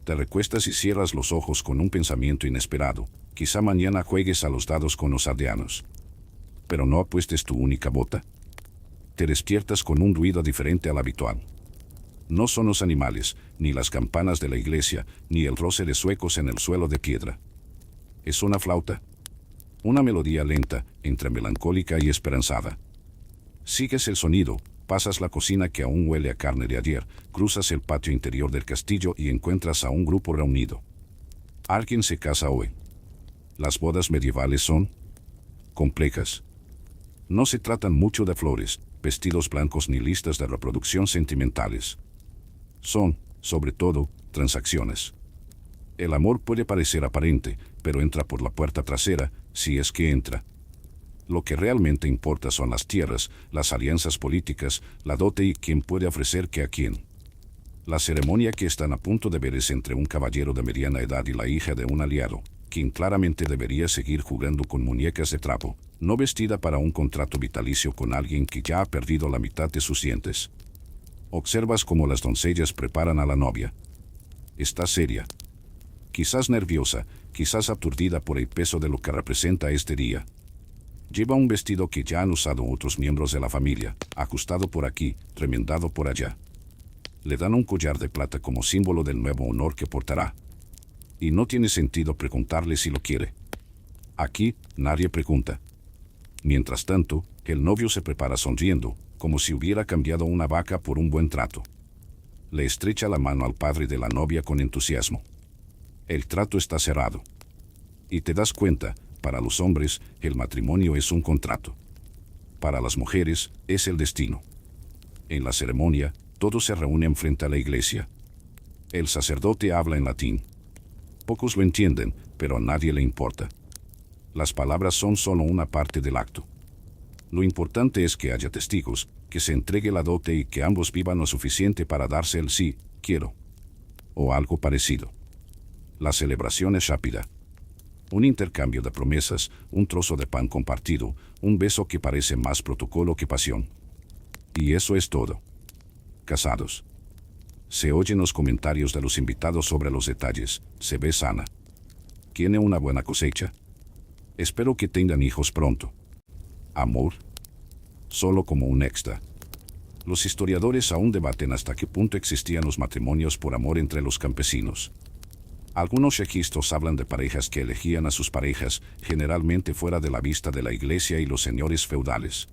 S1: Te recuestas y cierras los ojos con un pensamiento inesperado. Quizá mañana juegues a los dados con los aldeanos. Pero no apuestes tu única bota. Te despiertas con un ruido diferente al habitual. No son los animales, ni las campanas de la iglesia, ni el roce de suecos en el suelo de piedra. Es una flauta. Una melodía lenta, entre melancólica y esperanzada. Sigues el sonido, pasas la cocina que aún huele a carne de ayer, cruzas el patio interior del castillo y encuentras a un grupo reunido. Alguien se casa hoy. Las bodas medievales son complejas. No se tratan mucho de flores, vestidos blancos ni listas de reproducción sentimentales. Son, sobre todo, transacciones. El amor puede parecer aparente, pero entra por la puerta trasera, si es que entra. Lo que realmente importa son las tierras, las alianzas políticas, la dote y quién puede ofrecer qué a quién. La ceremonia que están a punto de ver es entre un caballero de mediana edad y la hija de un aliado, quien claramente debería seguir jugando con muñecas de trapo, no vestida para un contrato vitalicio con alguien que ya ha perdido la mitad de sus dientes. Observas cómo las doncellas preparan a la novia. Está seria. Quizás nerviosa, quizás aturdida por el peso de lo que representa este día. Lleva un vestido que ya han usado otros miembros de la familia, ajustado por aquí, remendado por allá. Le dan un collar de plata como símbolo del nuevo honor que portará. Y no tiene sentido preguntarle si lo quiere. Aquí, nadie pregunta. Mientras tanto, el novio se prepara sonriendo, como si hubiera cambiado una vaca por un buen trato. Le estrecha la mano al padre de la novia con entusiasmo. El trato está cerrado. Y te das cuenta, para los hombres, el matrimonio es un contrato. Para las mujeres, es el destino. En la ceremonia, todos se reúnen frente a la iglesia. El sacerdote habla en latín. Pocos lo entienden, pero a nadie le importa. Las palabras son solo una parte del acto. Lo importante es que haya testigos, que se entregue la dote y que ambos vivan lo suficiente para darse el sí, quiero. O algo parecido. La celebración es rápida. Un intercambio de promesas, un trozo de pan compartido, un beso que parece más protocolo que pasión. Y eso es todo. Casados. Se oyen los comentarios de los invitados sobre los detalles. Se ve sana. Tiene una buena cosecha. Espero que tengan hijos pronto. Amor. Solo como un extra. Los historiadores aún debaten hasta qué punto existían los matrimonios por amor entre los campesinos. Algunos registros hablan de parejas que elegían a sus parejas, generalmente fuera de la vista de la iglesia y los señores feudales.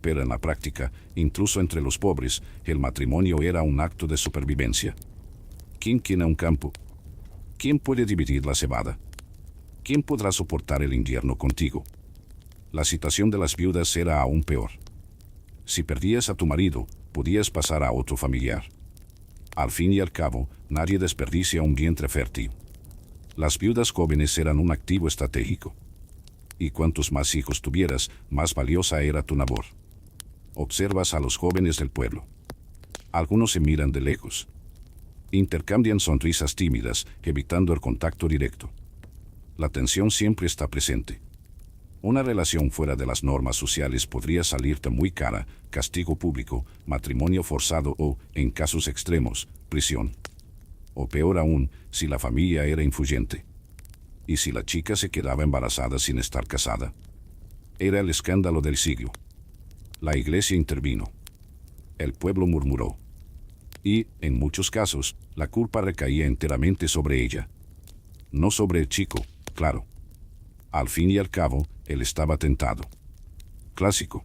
S1: Pero en la práctica, incluso entre los pobres, el matrimonio era un acto de supervivencia. ¿Quién tiene un campo? ¿Quién puede dividir la cebada? ¿Quién podrá soportar el invierno contigo? La situación de las viudas era aún peor. Si perdías a tu marido, podías pasar a otro familiar. Al fin y al cabo, nadie desperdicia un vientre fértil. Las viudas jóvenes eran un activo estratégico. Y cuantos más hijos tuvieras, más valiosa era tu labor. Observas a los jóvenes del pueblo. Algunos se miran de lejos. Intercambian sonrisas tímidas, evitando el contacto directo. La tensión siempre está presente. Una relación fuera de las normas sociales podría salirte muy cara, castigo público, matrimonio forzado o, en casos extremos, prisión. O peor aún, si la familia era influyente. ¿Y si la chica se quedaba embarazada sin estar casada? Era el escándalo del siglo. La iglesia intervino. El pueblo murmuró. Y, en muchos casos, la culpa recaía enteramente sobre ella. No sobre el chico, claro. Al fin y al cabo, él estaba tentado. Clásico.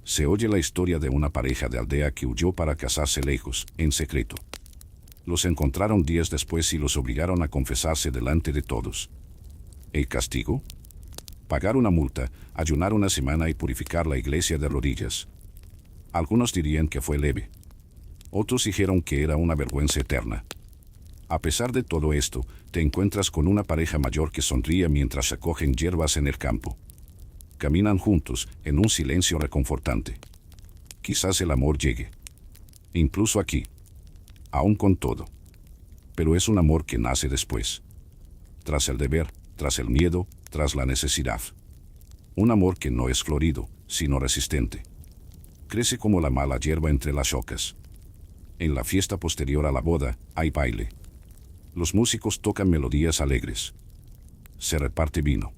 S1: Se oye la historia de una pareja de aldea que huyó para casarse lejos, en secreto. Los encontraron días después y los obligaron a confesarse delante de todos. ¿El castigo? Pagar una multa, ayunar una semana y purificar la iglesia de rodillas. Algunos dirían que fue leve. Otros dijeron que era una vergüenza eterna. A pesar de todo esto, te encuentras con una pareja mayor que sonríe mientras recogen hierbas en el campo. Caminan juntos, en un silencio reconfortante. Quizás el amor llegue. Incluso aquí. Aún con todo. Pero es un amor que nace después. Tras el deber, tras el miedo, tras la necesidad. Un amor que no es florido, sino resistente. Crece como la mala hierba entre las rocas. En la fiesta posterior a la boda, hay baile. Los músicos tocan melodías alegres. Se reparte vino.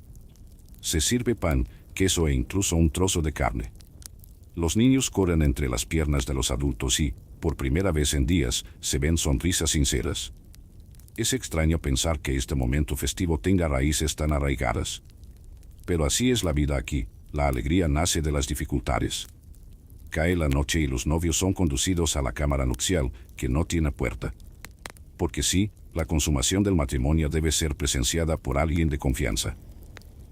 S1: Se sirve pan, queso e incluso un trozo de carne. Los niños corren entre las piernas de los adultos y, por primera vez en días, se ven sonrisas sinceras. Es extraño pensar que este momento festivo tenga raíces tan arraigadas. Pero así es la vida aquí, la alegría nace de las dificultades. Cae la noche y los novios son conducidos a la cámara nupcial, que no tiene puerta. Porque sí, la consumación del matrimonio debe ser presenciada por alguien de confianza.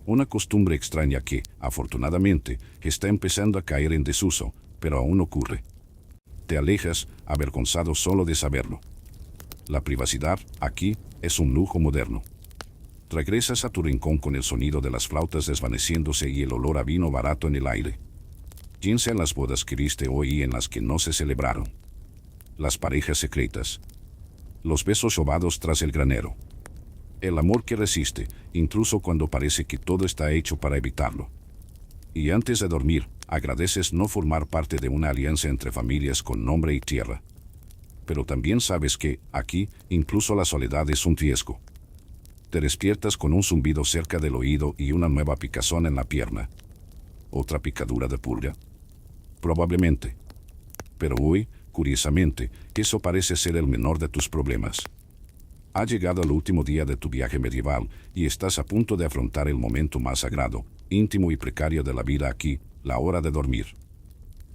S1: Una costumbre extraña que, afortunadamente, está empezando a caer en desuso, pero aún ocurre. Te alejas, avergonzado solo de saberlo. La privacidad, aquí, es un lujo moderno. Regresas a tu rincón con el sonido de las flautas desvaneciéndose y el olor a vino barato en el aire. Piensa en las bodas que viste hoy y en las que no se celebraron. Las parejas secretas. Los besos sobados tras el granero. El amor que resiste, incluso cuando parece que todo está hecho para evitarlo. Y antes de dormir, agradeces no formar parte de una alianza entre familias con nombre y tierra. Pero también sabes que, aquí, incluso la soledad es un riesgo. Te despiertas con un zumbido cerca del oído y una nueva picazón en la pierna. ¿Otra picadura de pulga? Probablemente. Pero hoy, curiosamente, eso parece ser el menor de tus problemas. Ha llegado el último día de tu viaje medieval y estás a punto de afrontar el momento más sagrado, íntimo y precario de la vida aquí, la hora de dormir.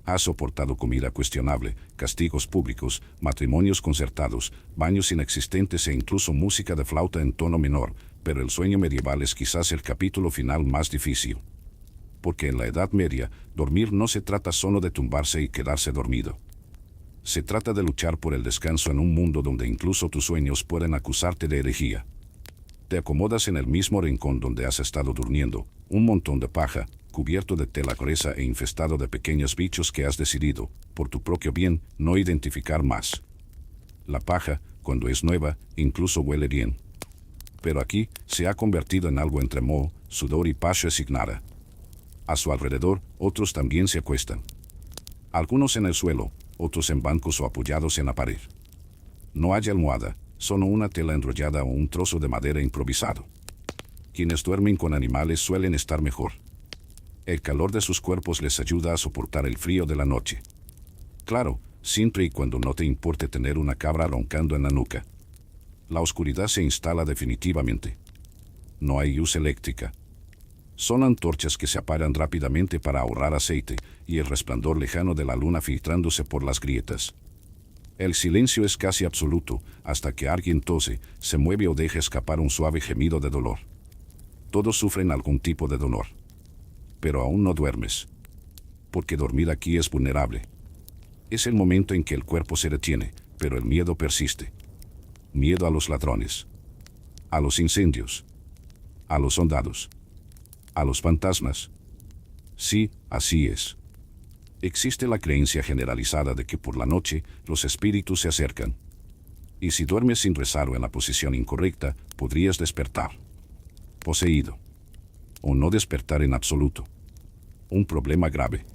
S1: Has soportado comida cuestionable, castigos públicos, matrimonios concertados, baños inexistentes e incluso música de flauta en tono menor, pero el sueño medieval es quizás el capítulo final más difícil. Porque en la Edad Media, dormir no se trata solo de tumbarse y quedarse dormido. Se trata de luchar por el descanso en un mundo donde incluso tus sueños pueden acusarte de herejía. Te acomodas en el mismo rincón donde has estado durmiendo, un montón de paja, cubierto de tela gruesa e infestado de pequeños bichos que has decidido, por tu propio bien, no identificar más. La paja, cuando es nueva, incluso huele bien. Pero aquí, se ha convertido en algo entre moho, sudor y paja resignada. A su alrededor, otros también se acuestan. Algunos en el suelo, otros en bancos o apoyados en la pared. No hay almohada, solo una tela enrollada o un trozo de madera improvisado. Quienes duermen con animales suelen estar mejor. El calor de sus cuerpos les ayuda a soportar el frío de la noche. Claro, siempre y cuando no te importe tener una cabra roncando en la nuca. La oscuridad se instala definitivamente. No hay luz eléctrica. Son antorchas que se apagan rápidamente para ahorrar aceite y el resplandor lejano de la luna filtrándose por las grietas. El silencio es casi absoluto, hasta que alguien tose, se mueve o deja escapar un suave gemido de dolor. Todos sufren algún tipo de dolor. Pero aún no duermes. Porque dormir aquí es vulnerable. Es el momento en que el cuerpo se detiene, pero el miedo persiste. Miedo a los ladrones. A los incendios. A los soldados. A los fantasmas. Sí, así es. Existe la creencia generalizada de que por la noche los espíritus se acercan. Y si duermes sin rezar o en la posición incorrecta, podrías despertar. Poseído. O no despertar en absoluto. Un problema grave.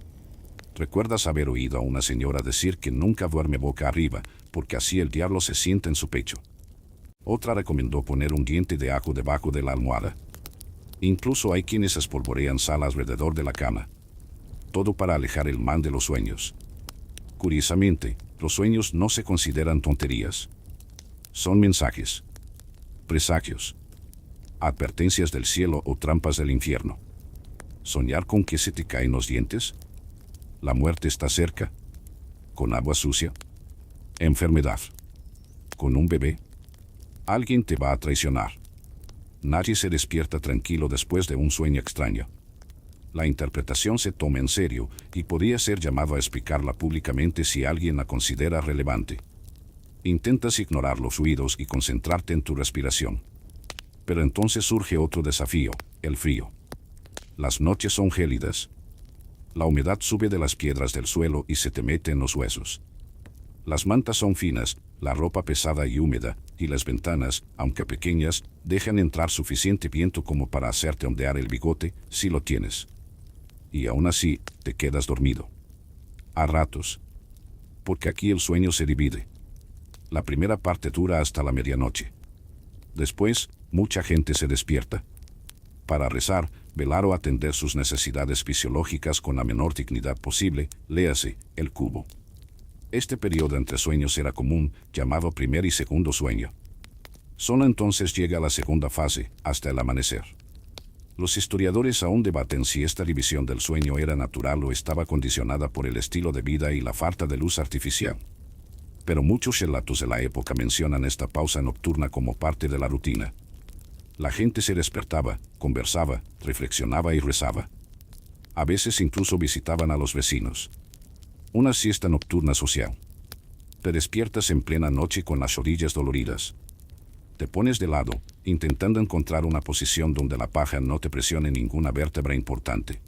S1: ¿Recuerdas haber oído a una señora decir que nunca duerme boca arriba, porque así el diablo se sienta en su pecho? Otra recomendó poner un diente de ajo debajo de la almohada. Incluso hay quienes espolvorean sal alrededor de la cama. Todo para alejar el mal de los sueños. Curiosamente, los sueños no se consideran tonterías. Son mensajes, presagios, advertencias del cielo o trampas del infierno. Soñar con que se te caen los dientes, la muerte está cerca, con agua sucia, enfermedad, con un bebé, alguien te va a traicionar. Nadie se despierta tranquilo después de un sueño extraño. La interpretación se toma en serio y podría ser llamado a explicarla públicamente si alguien la considera relevante. Intentas ignorar los ruidos y concentrarte en tu respiración. Pero entonces surge otro desafío, el frío. Las noches son gélidas. La humedad sube de las piedras del suelo y se te mete en los huesos. Las mantas son finas, la ropa pesada y húmeda, y las ventanas, aunque pequeñas, dejan entrar suficiente viento como para hacerte ondear el bigote, si lo tienes. Y aún así, te quedas dormido. A ratos. Porque aquí el sueño se divide. La primera parte dura hasta la medianoche. Después, mucha gente se despierta. Para rezar, velar o atender sus necesidades fisiológicas con la menor dignidad posible, léase, el cubo. Este periodo entre sueños era común, llamado primer y segundo sueño. Solo entonces llega la segunda fase, hasta el amanecer. Los historiadores aún debaten si esta división del sueño era natural o estaba condicionada por el estilo de vida y la falta de luz artificial. Pero muchos relatos de la época mencionan esta pausa nocturna como parte de la rutina. La gente se despertaba, conversaba, reflexionaba y rezaba. A veces incluso visitaban a los vecinos. Una siesta nocturna social. Te despiertas en plena noche con las rodillas doloridas. Te pones de lado, intentando encontrar una posición donde la paja no te presione ninguna vértebra importante.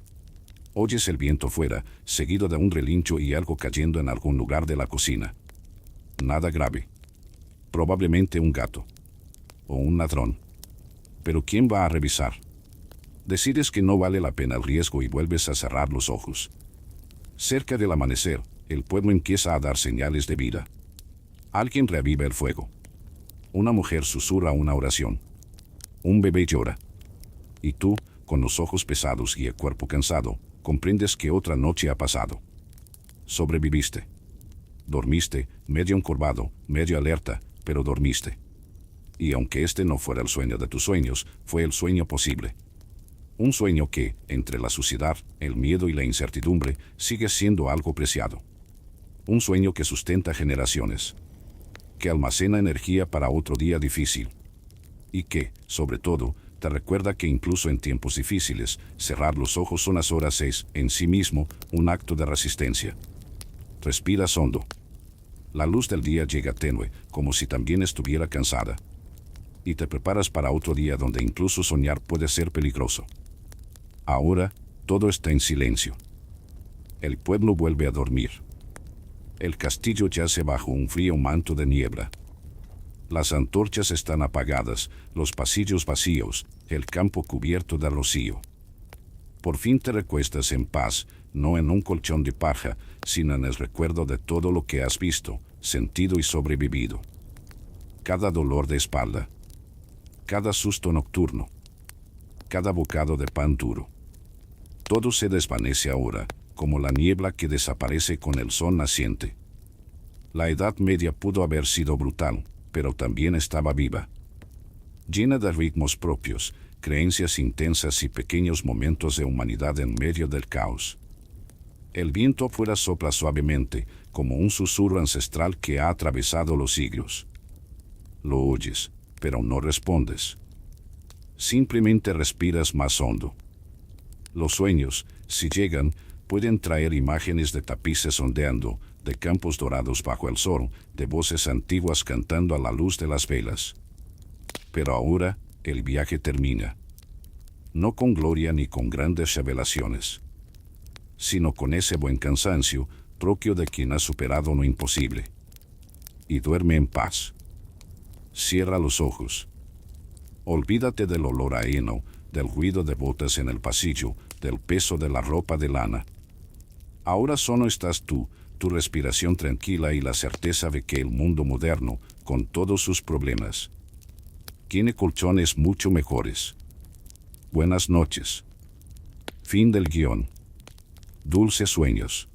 S1: Oyes el viento fuera, seguido de un relincho y algo cayendo en algún lugar de la cocina. Nada grave. Probablemente un gato. O un ladrón. Pero ¿quién va a revisar? Decides que no vale la pena el riesgo y vuelves a cerrar los ojos. Cerca del amanecer, el pueblo empieza a dar señales de vida. Alguien reaviva el fuego. Una mujer susurra una oración. Un bebé llora. Y tú, con los ojos pesados y el cuerpo cansado, comprendes que otra noche ha pasado. Sobreviviste. Dormiste, medio encorvado, medio alerta, pero dormiste. Y aunque este no fuera el sueño de tus sueños, fue el sueño posible. Un sueño que, entre la suciedad, el miedo y la incertidumbre, sigue siendo algo preciado. Un sueño que sustenta generaciones. Que almacena energía para otro día difícil. Y que, sobre todo, te recuerda que incluso en tiempos difíciles, cerrar los ojos unas horas es, en sí mismo, un acto de resistencia. Respiras hondo. La luz del día llega tenue, como si también estuviera cansada. Y te preparas para otro día donde incluso soñar puede ser peligroso. Ahora, todo está en silencio. El pueblo vuelve a dormir. El castillo yace bajo un frío manto de niebla. Las antorchas están apagadas, los pasillos vacíos, el campo cubierto de rocío. Por fin te recuestas en paz, no en un colchón de paja, sino en el recuerdo de todo lo que has visto, sentido y sobrevivido. Cada dolor de espalda. Cada susto nocturno. Cada bocado de pan duro. Todo se desvanece ahora, como la niebla que desaparece con el sol naciente. La Edad Media pudo haber sido brutal, pero también estaba viva. Llena de ritmos propios, creencias intensas y pequeños momentos de humanidad en medio del caos. El viento afuera sopla suavemente, como un susurro ancestral que ha atravesado los siglos. Lo oyes, pero no respondes. Simplemente respiras más hondo. Los sueños, si llegan, pueden traer imágenes de tapices ondeando, de campos dorados bajo el sol, de voces antiguas cantando a la luz de las velas. Pero ahora, el viaje termina. No con gloria ni con grandes revelaciones, sino con ese buen cansancio, propio de quien ha superado lo imposible. Y duerme en paz. Cierra los ojos. Olvídate del olor a heno, del ruido de botas en el pasillo, del peso de la ropa de lana. Ahora solo estás tú, tu respiración tranquila y la certeza de que el mundo moderno, con todos sus problemas, Tiene colchones mucho mejores. Buenas noches. Fin del guión. Dulces sueños.